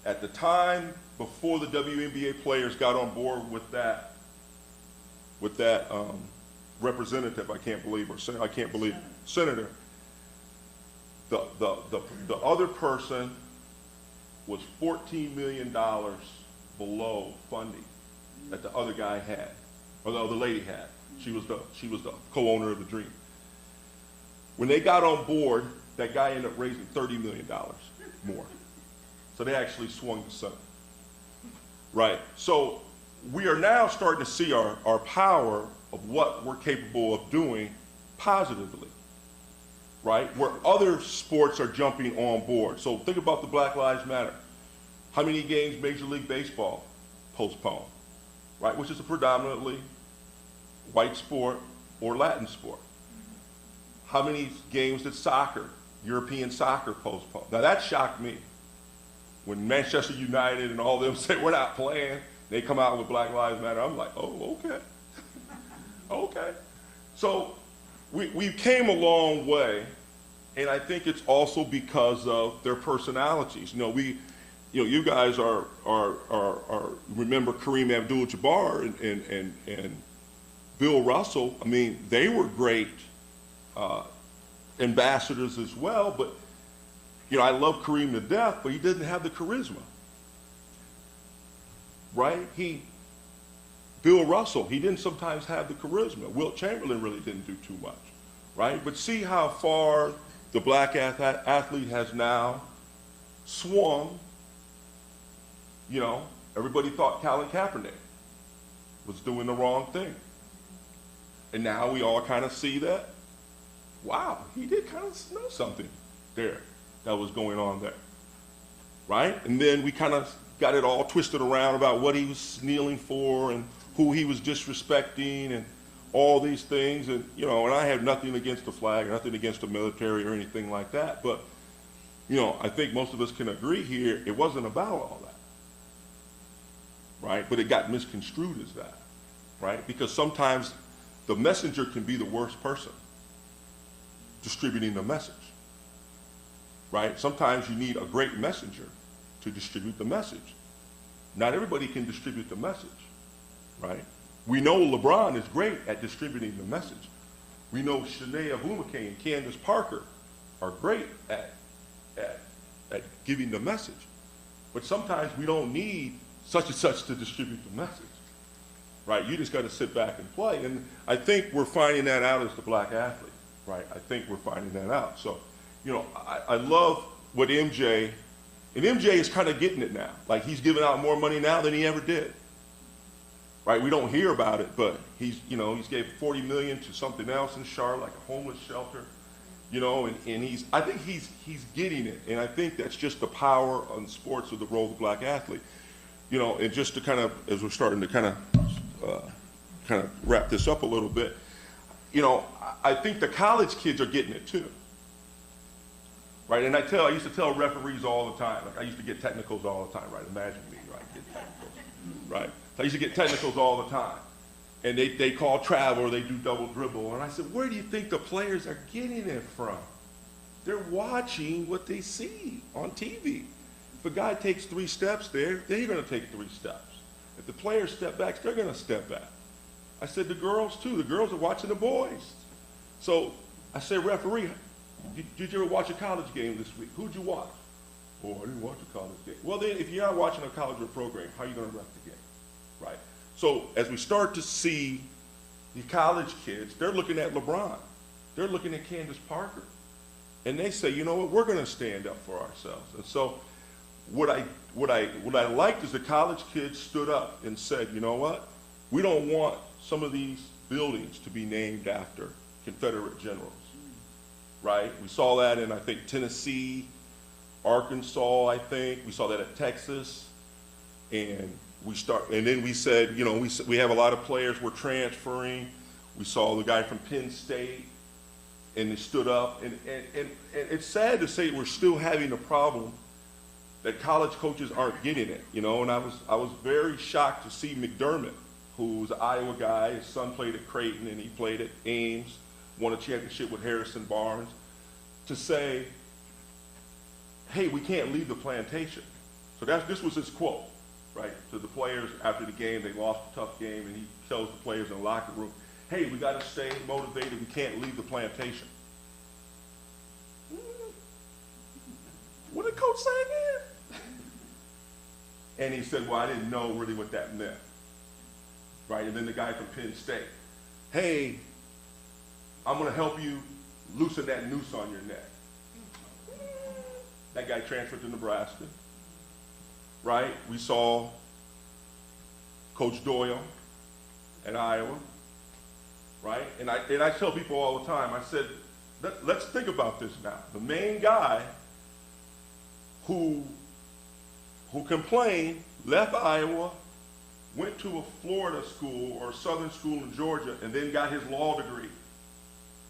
At the time before the WNBA players got on board with that representative, senator, the other person was $14 million below funding that the other guy had, or the other lady had. She was the co-owner of the Dream. When they got on board, that guy ended up raising $30 million more. So they actually swung the Senate. Right. So we are now starting to see our power of what we're capable of doing positively, right? Where other sports are jumping on board. So think about the Black Lives Matter. How many games Major League Baseball postponed, right? Which is a predominantly white sport or Latin sport. How many games did European soccer postpone? Now that shocked me. When Manchester United and all of them say we're not playing, they come out with Black Lives Matter. I'm like, oh, okay. Okay. So we came a long way, and I think it's also because of their personalities. You guys are remember Kareem Abdul-Jabbar and Bill Russell. I mean, they were great ambassadors as well, but You know, I love Kareem to death, but he doesn't have the charisma. Right? Bill Russell, he didn't sometimes have the charisma. Wilt Chamberlain really didn't do too much. Right? But see how far the black athlete has now swung. You know, everybody thought Colin Kaepernick was doing the wrong thing. And now we all kind of see that, wow, he did kind of know something there that was going on there, right? And then we kind of got it all twisted around about what he was kneeling for and who he was disrespecting and all these things. And, you know, and I have nothing against the flag, nothing against the military or anything like that. But, you know, I think most of us can agree here, it wasn't about all that, right? But it got misconstrued as that, right? Because sometimes the messenger can be the worst person distributing the message, right? Sometimes you need a great messenger to distribute the message. Not everybody can distribute the message, right? We know LeBron is great at distributing the message. We know Shanae Abumake and Candace Parker are great at giving the message. But sometimes we don't need such and such to distribute the message, right? You just got to sit back and play. And I think we're finding that out as the black athlete, right? I think we're finding that out. So, you know, I love what MJ, and MJ is kind of getting it now. Like, he's giving out more money now than he ever did, right? We don't hear about it, but he's, you know, he's gave $40 million to something else in Charlotte, like a homeless shelter, you know, and I think he's getting it. And I think that's just the power on sports of the role of the black athlete. You know, and just to kind of, as we're starting to kind of wrap this up a little bit, you know, I think the college kids are getting it too, right? And I used to tell referees all the time, like I used to get technicals all the time, right? Imagine me, right? Get technicals, right? So I used to get technicals all the time. And they call travel or they do double dribble. And I said, where do you think the players are getting it from? They're watching what they see on TV. If a guy takes 3 steps there, they're going to take 3 steps. If the players step back, they're going to step back. I said the girls too. The girls are watching the boys. So I said, referee, did you ever watch a college game this week? Who'd you watch? Oh, I didn't watch a college game. Well, then if you're not watching a college program, how are you going to ref the game, right? So as we start to see the college kids, they're looking at LeBron. They're looking at Candace Parker. And they say, you know what, we're going to stand up for ourselves. And so what I liked is the college kids stood up and said, you know what, we don't want some of these buildings to be named after Confederate generals, right? We saw that in, I think, Tennessee, Arkansas, I think. We saw that at Texas. And then we said, you know, we have a lot of players we're transferring. We saw the guy from Penn State, and they stood up. And it's sad to say we're still having a problem that college coaches aren't getting it, you know. And I was very shocked to see McDermott, who's an Iowa guy. His son played at Creighton, and he played at Ames, won a championship with Harrison Barnes, to say, hey, we can't leave the plantation. So this was his quote, right, to the players after the game. They lost a tough game, and he tells the players in the locker room, hey, we got to stay motivated. We can't leave the plantation. What did Coach say again? And he said, well, I didn't know really what that meant, right? And then the guy from Penn State, hey, I'm going to help you loosen that noose on your neck. That guy transferred to Nebraska, right? We saw Coach Doyle at Iowa, right? And I tell people all the time, I said, let's think about this now. The main guy who complained, left Iowa, went to a Florida school or a Southern school in Georgia, and then got his law degree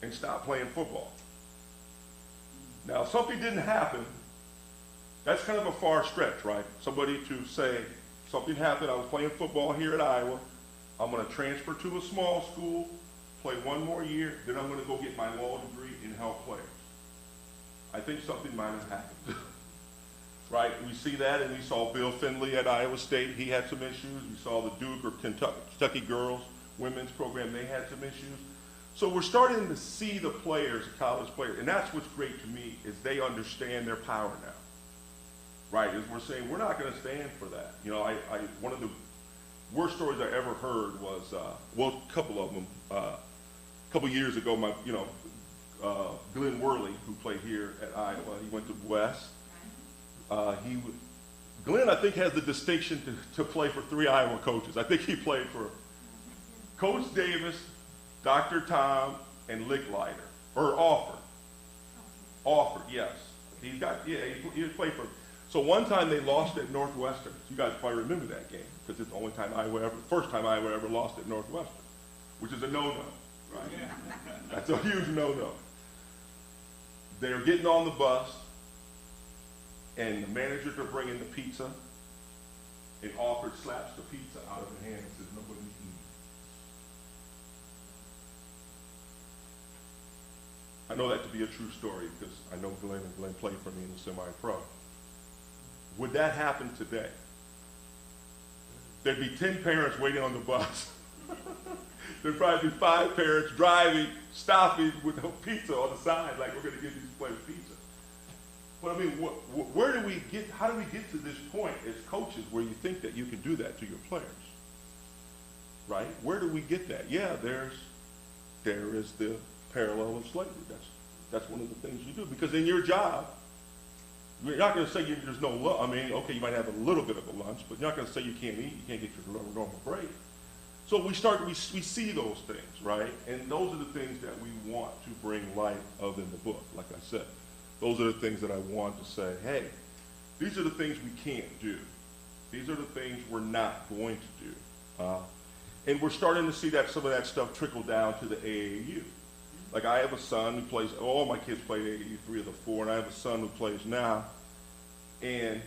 and stopped playing football. Now, if something didn't happen, that's kind of a far stretch, right? Somebody to say, something happened, I was playing football here at Iowa, I'm going to transfer to a small school, play 1 more year, then I'm going to go get my law degree and help players. I think something might have happened. Right? We see that, and we saw Bill Finley at Iowa State. He had some issues. We saw the Duke or Kentucky girls women's program. They had some issues. So we're starting to see the players, college players, and that's what's great to me, is they understand their power now. Right, is we're saying we're not going to stand for that. You know, one of the worst stories I ever heard was, well, a couple of them. A couple years ago, Glenn Worley, who played here at Iowa, he went to West. Glenn, I think, has the distinction to play for 3 Iowa coaches. I think he played for Coach Davis, Dr. Tom, and Licklider, or Alford. Alford, yes. He played for. So one time they lost at Northwestern. You guys probably remember that game because it's the first time Iowa ever lost at Northwestern, which is a no-no, right? That's a huge no-no. They're getting on the bus, and the managers are bringing the pizza, and Alford slaps the pizza out of her hand and says, "Nobody eat." I know that to be a true story because I know Glenn, and Glenn played for me in the semi-pro. Would that happen today? There'd be 10 parents waiting on the bus. There'd probably be 5 parents driving, stopping with a pizza on the side, like, we're going to give these players pizza. But I mean, how do we get to this point as coaches where you think that you can do that to your players? Right? Where do we get that? Yeah, there is the parallel of slavery. That's one of the things you do. Because in your job, you're not going to say there's no lunch. I mean, okay, you might have a little bit of a lunch, but you're not going to say you can't eat. You can't get your normal break. So we see those things, right? And those are the things that we want to bring light of in the book, like I said. Those are the things that I want to say, hey, these are the things we can't do. These are the things we're not going to do. And we're starting to see some of that stuff trickle down to the AAU. Like, I have a son who plays, all my kids played AAU, 3 of the 4, and I have a son who plays now. And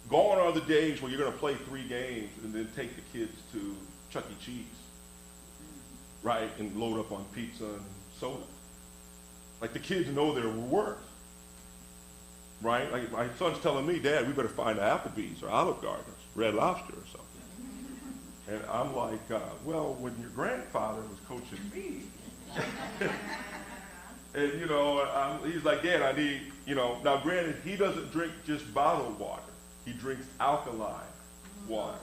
gone are the days where you're going to play 3 games and then take the kids to Chuck E. Cheese, right, and load up on pizza and soda. Like, the kids know their worth, right? Like, my son's telling me, "Dad, we better find Applebee's or Olive Garden, Red Lobster or something." And I'm like, well, when your grandfather was coaching me, and, he's like, "Dad, I need, now granted, he doesn't drink just bottled water. He drinks alkaline water.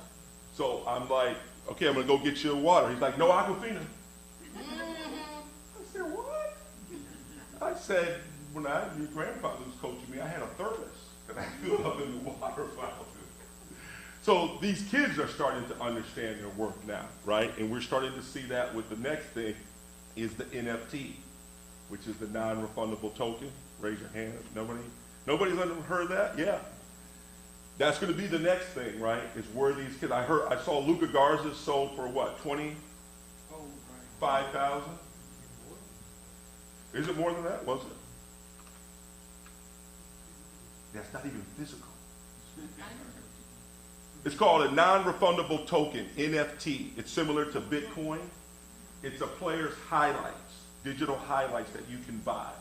So I'm like, okay, I'm going to go get you water. He's like, "No Aquafina." I said, "What?" I said, when your grandfather was coaching me, I had a thermos that I filled up in the water fountain. So these kids are starting to understand their worth now, right? And we're starting to see that with the next thing is the NFT, which is the non-refundable token. Raise your hand if nobody's ever heard that? Yeah. That's going to be the next thing, right? Is where these kids, I saw Luka Garza sold for what, 25,000? Is it more than that? Was it? That's not even physical. It's called a non-refundable token, NFT. It's similar to Bitcoin. It's a player's highlights, digital highlights that you can buy.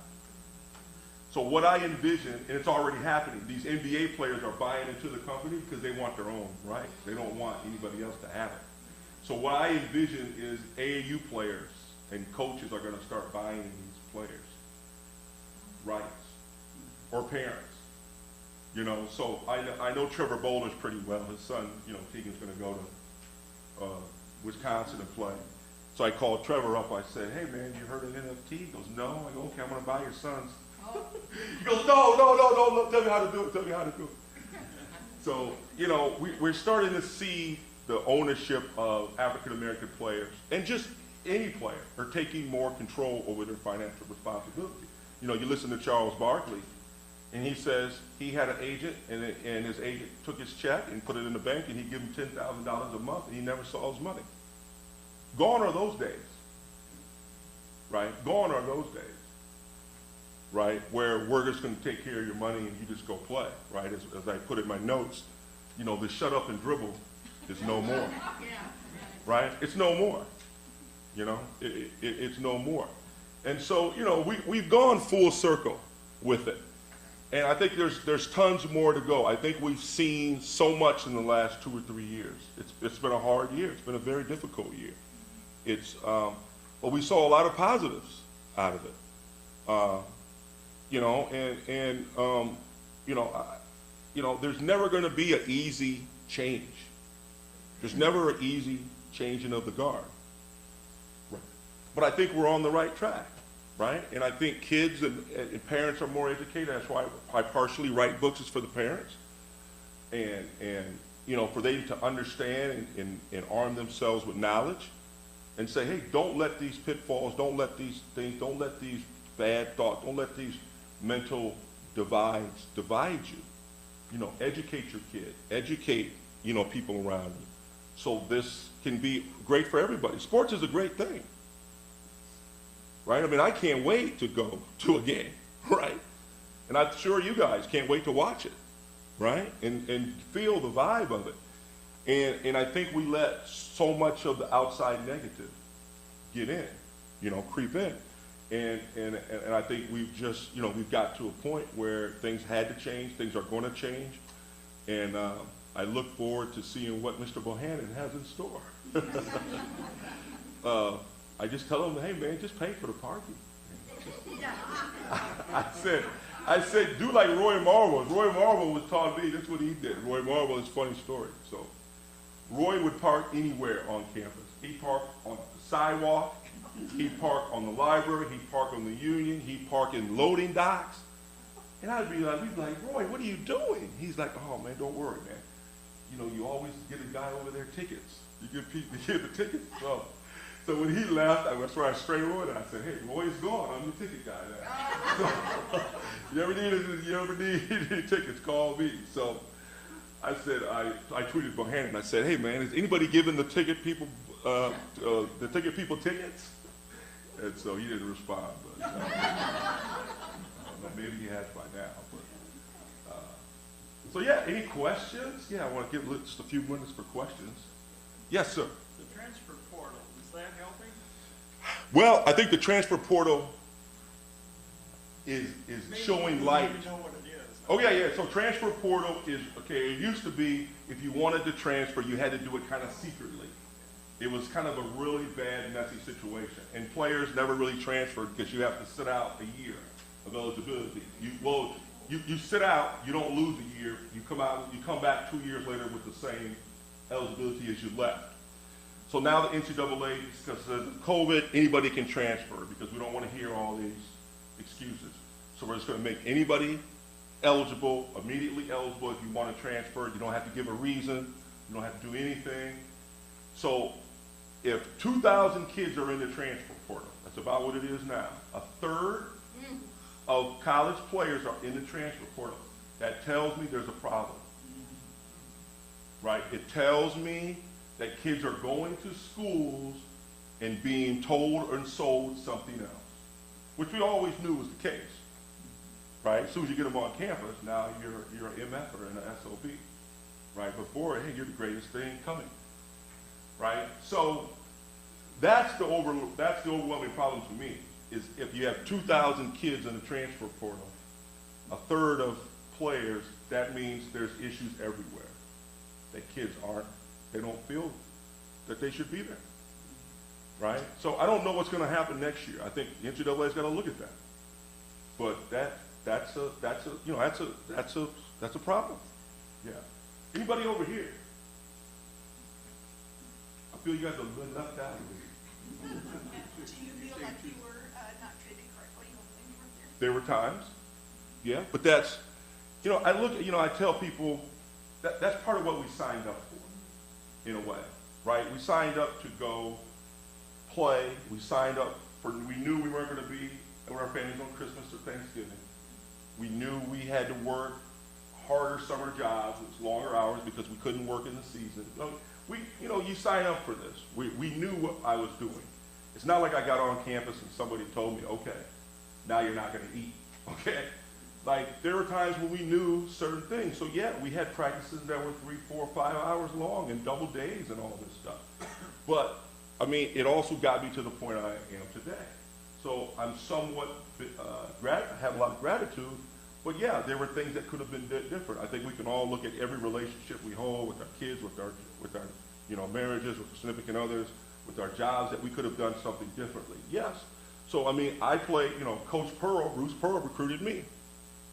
So what I envision, and it's already happening, these NBA players are buying into the company because they want their own rights. They don't want anybody else to have it. So what I envision is AAU players and coaches are going to start buying these players' rights, or parents. So I know Trevor Bowler's pretty well. His son, Keegan's going to go to Wisconsin and play. So I called Trevor up. I said, "Hey, man, you heard of NFT?" He goes, "No." I go, "Okay, I'm going to buy your son's." He goes, no, tell me how to do it. So, we're starting to see the ownership of African-American players, and just any player, are taking more control over their financial responsibility. You listen to Charles Barkley, and he says he had an agent, and his agent took his check and put it in the bank, and he'd give him $10,000 a month, and he never saw his money. Gone are those days, right? Gone are those days, right? Where we're just going to take care of your money and you just go play, right? As I put in my notes, the shut up and dribble is no more, right? It's no more, it's no more. And so, we've gone full circle with it. And I think there's tons more to go. I think we've seen so much in the last 2 or 3 years. It's been a hard year. It's been a very difficult year. but we saw a lot of positives out of it. You know, you know, you know, there's never going to be an easy change. There's never an easy changing of the guard. Right. But I think we're on the right track, right? And I think kids and parents are more educated. That's why I partially write books is for the parents. And you know, for them to understand and arm themselves with knowledge and say, hey, don't let these pitfalls, don't let these things, don't let these bad thoughts, don't let these mental divides divide you. You know, educate your kid, educate, you know, people around you. So this can be great for everybody. Sports is a great thing, right? I mean, I can't wait to go to a game, right? And I'm sure you guys can't wait to watch it, right? And feel the vibe of it. And I think we let so much of the outside negative get in, you know, creep in. And I think we've just, you know, we've got to a point where things had to change, things are going to change. And I look forward to seeing what Mr. Bohannon has in store. I just tell him, hey man, just pay for the parking. I said, do like Roy Marvel. Roy Marvel was taught me, that's what he did. Roy Marvel is a funny story. So Roy would park anywhere on campus. He'd park on the sidewalk, he'd park on the library, he'd park on the Union, he'd park in loading docks. And I'd be like, we'd be like, Roy, what are you doing? He's like, oh man, don't worry, man. You know, you always get a guy over there tickets. You give people the tickets. So when he left, that's where I straight Roy and I said, hey, Roy's gone. I'm the ticket guy now. So, you ever need any tickets, call me. So I said, I tweeted Bohannon. I said, hey man, is anybody giving the ticket people tickets? And so he didn't respond, but I don't know, maybe he has by now. But, so yeah, any questions? Yeah, I want to give just a few minutes for questions. Yes, sir. The transfer portal, is that helping? Well, I think the transfer portal is Maybe showing you light. don't even know what it is. Oh yeah. So transfer portal is, okay, it used to be if you wanted to transfer, you had to do it kind of secretly. It was kind of a really bad, messy situation. And players never really transferred because you have to sit out a year of eligibility. You sit out, you don't lose a year, you come back 2 years later with the same eligibility as you left. So now the NCAA, because of COVID, anybody can transfer because we don't want to hear all these excuses. So we're just going to make anybody eligible, immediately eligible if you want to transfer. You don't have to give a reason. You don't have to do anything. So if 2,000 kids are in the transfer portal, that's about what it is now. A third of college players are in the transfer portal. That tells me there's a problem, right? It tells me that kids are going to schools and being told and sold something else, which we always knew was the case, right? As soon as you get them on campus, now you're an MF or an SOB, right? Before, hey, you're the greatest thing coming, right? So that's the overwhelming problem to me, is if you have 2,000 kids in the transfer portal, a third of players, that means there's issues everywhere. That kids they don't feel that they should be there, right? So I don't know what's going to happen next year. I think the NCAA's got to look at that. But that's a problem. Yeah. Anybody over here? I feel you guys have been left out of here. Do you feel like you were not treated correctly when you were there? There were times, yeah, but that's, you know, I tell people that's part of what we signed up for, in a way, right? We signed up to go play. We signed up we knew we weren't going to be with our families on Christmas or Thanksgiving. We knew we had to work harder summer jobs with longer hours because we couldn't work in the season. You sign up for this. We knew what I was doing. It's not like I got on campus and somebody told me, okay, now you're not going to eat, okay? Like, there were times when we knew certain things. So yeah, we had practices that were 3, 4, 5 hours long and double days and all this stuff. But, I mean, it also got me to the point I am today. So I'm somewhat, I have a lot of gratitude. But yeah, there were things that could have been different. I think we can all look at every relationship we hold with our kids, with our marriages, with significant others, with our jobs that we could have done something differently? Yes. So, I mean, I played, you know, Coach Pearl, Bruce Pearl recruited me.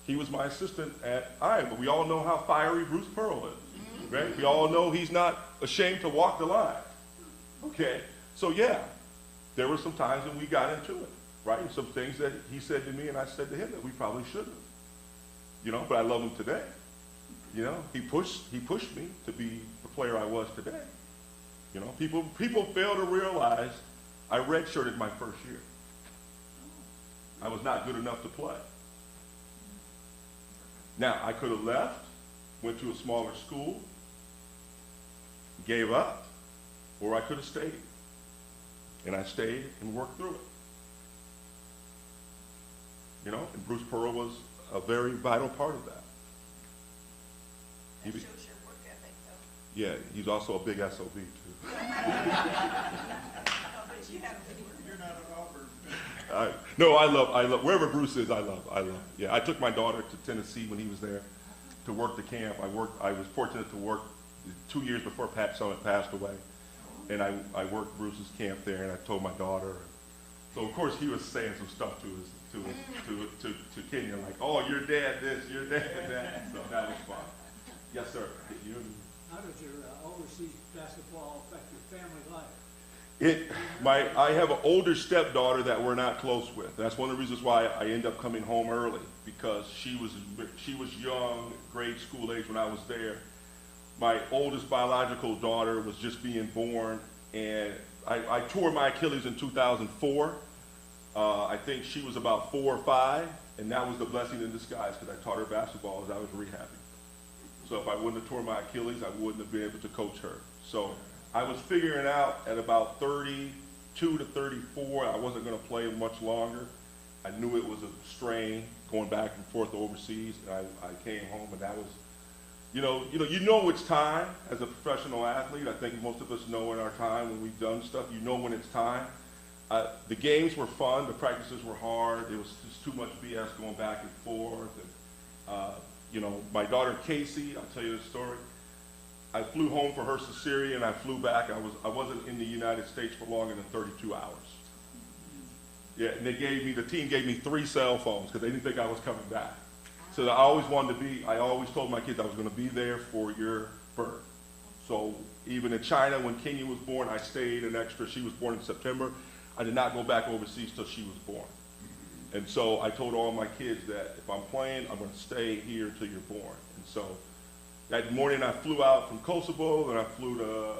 He was my assistant at Iowa. We all know how fiery Bruce Pearl is, right? We all know he's not ashamed to walk the line. Okay, so yeah, there were some times when we got into it, right? And some things that he said to me and I said to him that we probably shouldn't have. You know, but I love him today. You know, he pushed me to be the player I was today. You know, people fail to realize I redshirted my first year. I was not good enough to play. Now, I could have left, went to a smaller school, gave up, or I could have stayed. And I stayed and worked through it. You know, and Bruce Pearl was a very vital part of that. That shows your work ethic, though. Yeah, he's also a big SOB, too. Oh, but you have good work. You're not an Auburn. No, I love, wherever Bruce is, I love. Yeah, I took my daughter to Tennessee when he was there to work the camp. I was fortunate to work 2 years before Pat Summit passed away. And I worked Bruce's camp there, and I told my daughter. So of course he was saying some stuff to Kenya, like, "Oh, your dad this, your dad that." So that was fun. Yes, sir. How does your overseas basketball affect your family life? I have an older stepdaughter that we're not close with. That's one of the reasons why I end up coming home early, because she was young, grade school age when I was there. My oldest biological daughter was just being born, and I tore my Achilles in 2004. I think she was about 4 or 5, and that was the blessing in disguise, because I taught her basketball as I was rehabbing. So if I wouldn't have torn my Achilles, I wouldn't have been able to coach her. So I was figuring out at about 32 to 34, I wasn't going to play much longer. I knew it was a strain going back and forth overseas, and I came home, and that was, you know it's time as a professional athlete. I think most of us know in our time when we've done stuff, you know when it's time. The games were fun, the practices were hard, there was just too much BS going back and forth. And, my daughter Casey, I'll tell you the story. I flew home for her cesarean, I flew back. I wasn't in the United States for longer than 32 hours. Yeah, and the team gave me 3 cell phones because they didn't think I was coming back. So I always told my kids I was going to be there for your birth. So even in China, when Kenya was born, I stayed an extra. She was born in September. I did not go back overseas till she was born. And so I told all my kids that if I'm playing, I'm going to stay here till you're born. And so that morning I flew out from Kosovo, then I flew to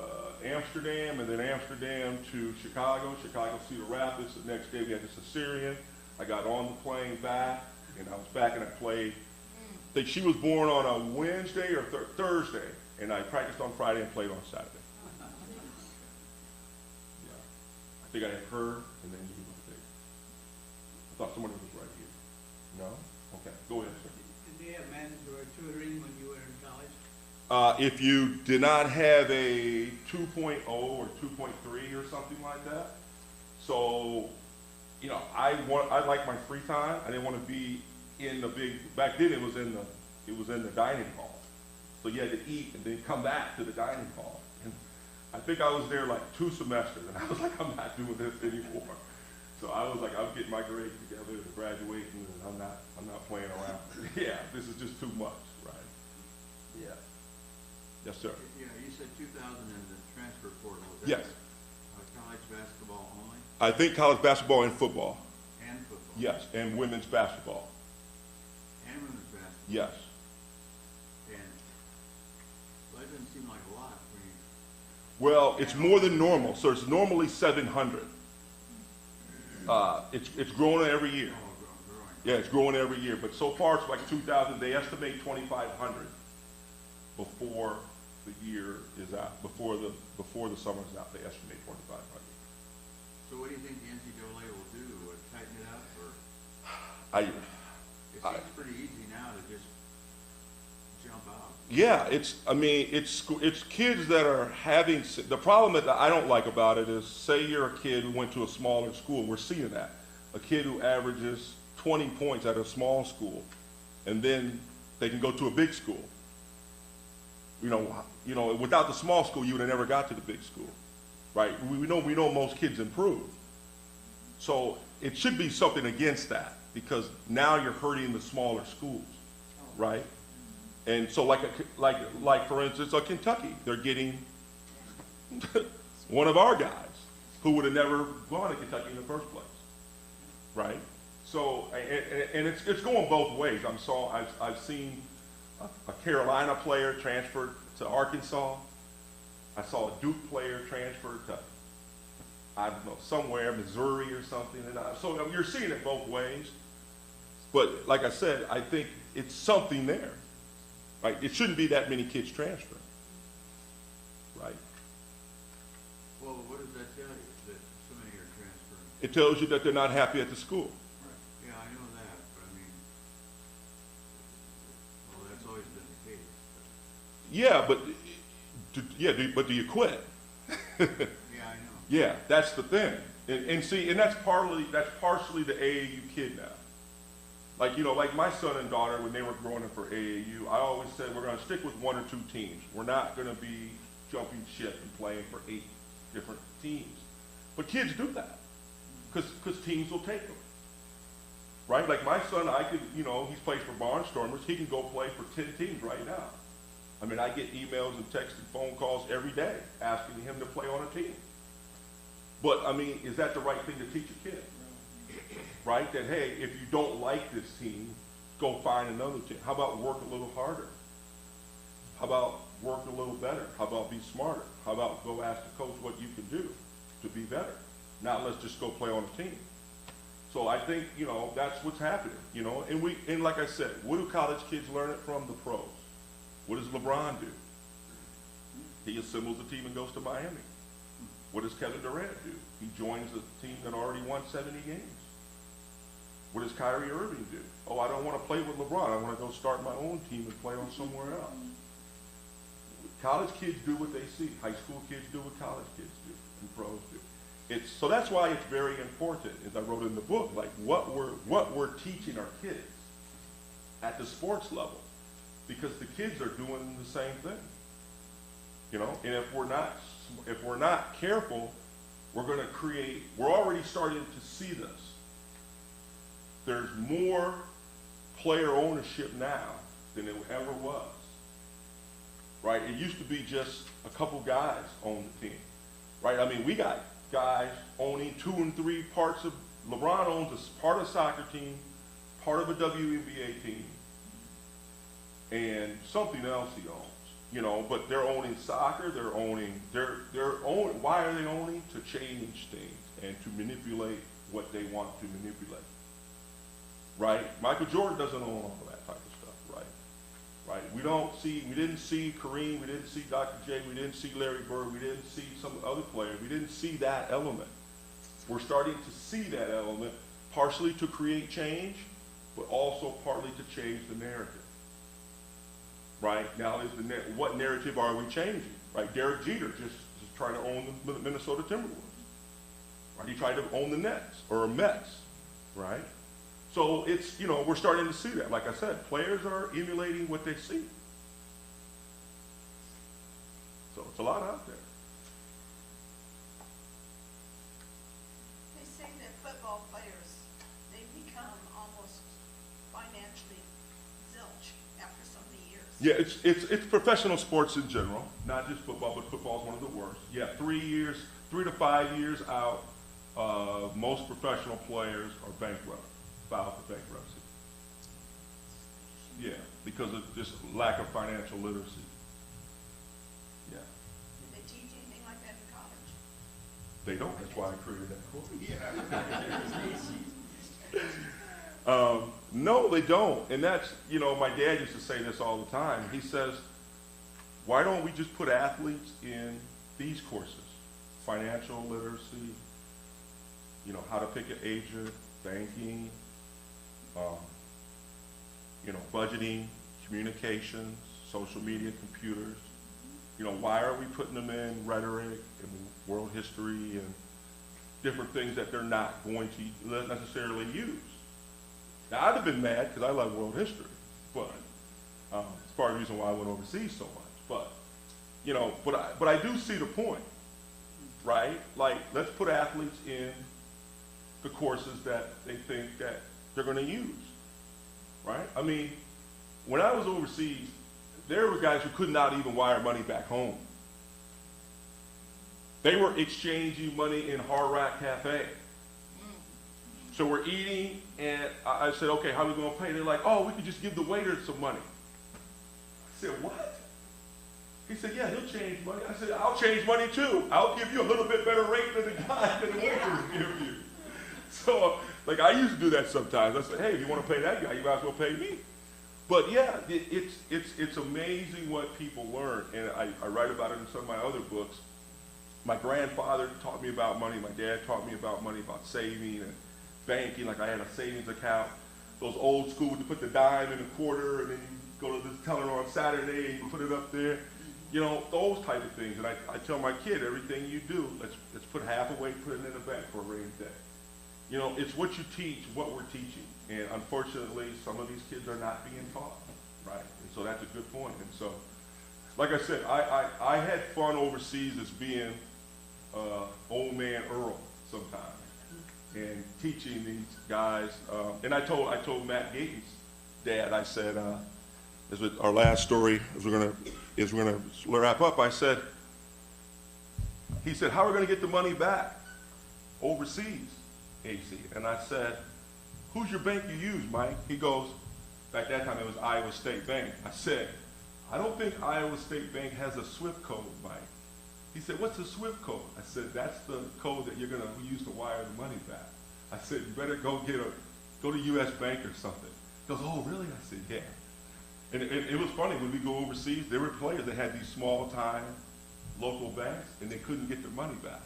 Amsterdam, and then Amsterdam to Chicago, Cedar Rapids. The next day we had the cesarean. I got on the plane back, and I was back and I played. I think she was born on a Wednesday or Thursday, and I practiced on Friday and played on Saturday. Yeah. I think I had her, and then you, I think. I thought somebody was right here. No? Okay, go ahead, sir. Did they have mandatory tutoring when you were in college? If you did not have a 2.0 or 2.3 or something like that, so, I like my free time. I didn't want to be in the back then it was in the dining hall. So you had to eat and then come back to the dining hall. And I think I was there like 2 semesters, and I was like, I'm not doing this anymore. So I was like, I'm getting my grades together and graduating, and I'm not playing around. Yeah, this is just too much, right? Yeah. Yes, sir. Yeah, you said 2000 in the transfer portal. Is Yes. that college basketball only I think college basketball and football. and football? Yes, and women's basketball. And women's basketball? Yes. And, well, that doesn't seem like a lot for you. Well, it's more than normal. So it's normally 700. It's growing every year. Oh, growing. Yeah, it's growing every year. But so far it's like 2,000. They estimate 2,500 before the year is out. Before the summer is out, they estimate 2,500. So what do you think the NCAA will do? Tighten it up, or? I It seems pretty easy now to just jump out. Yeah, it's kids that are having, the problem that I don't like about it is, say you're a kid who went to a smaller school, we're seeing that. A kid who averages 20 points at a small school, and then they can go to a big school. Without the small school, you would have never got to the big school. right? We know most kids improve. So it should be something against that, because now you're hurting the smaller schools, right? And so like for instance, Kentucky, they're getting one of our guys who would have never gone to Kentucky in the first place, right? So, and it's going both ways. I've seen a Carolina player transfer to Arkansas. I saw a Duke player transfer to, I don't know, somewhere, Missouri or something. And so you're seeing it both ways. But like I said, I think it's something there, right? It shouldn't be that many kids transferring, right? Well, what does that tell you, that so many are transferring? It tells you that they're not happy at the school. Yeah, I know that, but I mean, well, that's always been the case. Yeah, but do you quit? Yeah, I know. Yeah, that's the thing. And see, and that's partially the AAU kid now. Like, you know, like my son and daughter, when they were growing up for AAU, I always said we're going to stick with 1 or 2 teams. We're not going to be jumping ship and playing for 8 different teams. But kids do that because teams will take them. Right? Like my son, he's played for Barnstormers. He can go play for 10 teams right now. I mean, I get emails and texts and phone calls every day asking him to play on a team. But, I mean, is that the right thing to teach a kid? Right? That, hey, if you don't like this team, go find another team. How about work a little harder? How about work a little better? How about be smarter? How about go ask the coach what you can do to be better? Not let's just go play on a team. So I think, that's what's happening, and like I said, what do college kids learn it from? The pros. What does LeBron do? He assembles a team and goes to Miami. What does Kevin Durant do? He joins a team that already won 70 games. What does Kyrie Irving do? Oh, I don't want to play with LeBron. I want to go start my own team and play on somewhere else. College kids do what they see. High school kids do what college kids do, and pros do. So that's why it's very important, as I wrote in the book, like what we're teaching our kids at the sports level, because the kids are doing the same thing, And if we're not careful, we're already starting to see this. There's more player ownership now than there ever was, right? It used to be just a couple guys on the team, right? I mean, we got guys owning 2 and 3 parts of, LeBron owns a part of a soccer team, part of a WNBA team, and something else he owns, but they're owning soccer, they're owning, why are they owning? To change things and to manipulate what they want to manipulate, right? Michael Jordan doesn't own all of that type of stuff, right? Right? We didn't see Kareem, we didn't see Dr. J, we didn't see Larry Bird, we didn't see some other players, we didn't see that element. We're starting to see that element, partially to create change, but also partly to change the narrative. Right? Now, what narrative are we changing? Right? Derek Jeter just trying to own the Minnesota Timberwolves. Right? He tried to own the Nets or Mets. Right? So it's, we're starting to see that. Like I said, players are emulating what they see. So it's a lot out there. They say that football players, they become almost financially zilch after so many years. Yeah, it's professional sports in general, not just football, but football is one of the worst. Yeah, 3 to 5 years out, most professional players are bankrupt, file for bankruptcy. Yeah, because of just lack of financial literacy. Yeah. Did they teach anything like that in college? They don't, that's why I created that course. No, they don't. And that's, my dad used to say this all the time. He says, why don't we just put athletes in these courses? Financial literacy, how to pick an agent, banking, budgeting, communications, social media, computers. Why are we putting them in rhetoric and world history and different things that they're not going to necessarily use? Now, I'd have been mad because I love world history, but it's part of the reason why I went overseas so much. But, but I do see the point. right? Like, let's put athletes in the courses that they think that they're going to use, right? I mean, when I was overseas, there were guys who could not even wire money back home. They were exchanging money in Hard Rock Cafe. So we're eating, and I said, okay, how are we going to pay? They're like, oh, we could just give the waiter some money. I said, what? He said, yeah, he'll change money. I said, I'll change money too. I'll give you a little bit better rate than the guy that the waiter will give you. So, like, I used to do that sometimes. I said, hey, if you want to pay that guy, you might as well pay me. But yeah, it's amazing what people learn, and I write about it in some of my other books. My grandfather taught me about money. My dad taught me about money, about saving and banking. Like, I had a savings account. Those old school, to put the dime in a quarter, and then you go to the teller on Saturday and you put it up there. You know, those type of things. And I tell my kid, everything you do, let's put half away, put it in the bank for a rainy day. You know, it's what you teach, what we're teaching. And unfortunately, some of these kids are not being taught, right? And so that's a good point. And so, like I said, I had fun overseas as being old man Earl sometimes, and teaching these guys. And I told Matt Gayton's dad, I said, as with our last story, as we're gonna wrap up, I said, he said, how are we gonna get the money back overseas, Acie? And I said, who's your bank you use, Mike? He goes, at that time it was Iowa State Bank. I said, I don't think Iowa State Bank has a SWIFT code, Mike. He said, what's the SWIFT code? I said, that's the code that you're gonna use to wire the money back. I said, you better go to US Bank or something. He goes, oh, really? I said, yeah. And it was funny, when we go overseas, there were players that had these small time local banks and they couldn't get their money back.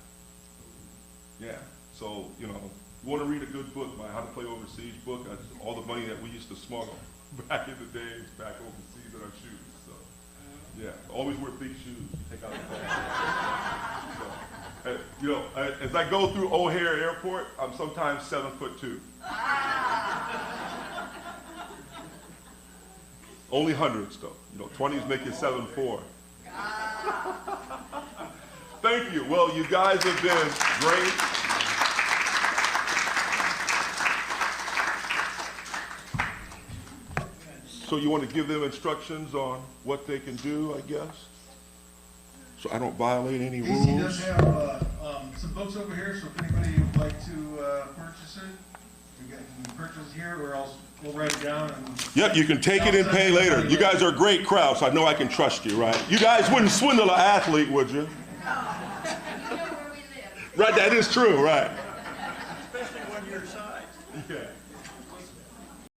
Yeah, so, you know, you want to read a good book, my How to Play Overseas book, all the money that we used to smuggle back in the days, back overseas in our shoes. So, yeah, always wear big shoes. You take out the bag. So, you know, as I go through O'Hare Airport, I'm sometimes 7'2". Only hundreds though. You know, 20s make you 7'4". Thank you. Well, you guys have been great. So you want to give them instructions on what they can do, I guess? So I don't violate any rules. Acie does have some books over here, so if anybody would like to purchase it, you can purchase here, or else we'll write it down. And yep, you can take it and pay later. You guys are a great crowd, so I know I can trust you, right? You guys wouldn't swindle an athlete, would you? You know where we live. Right, that is true, right.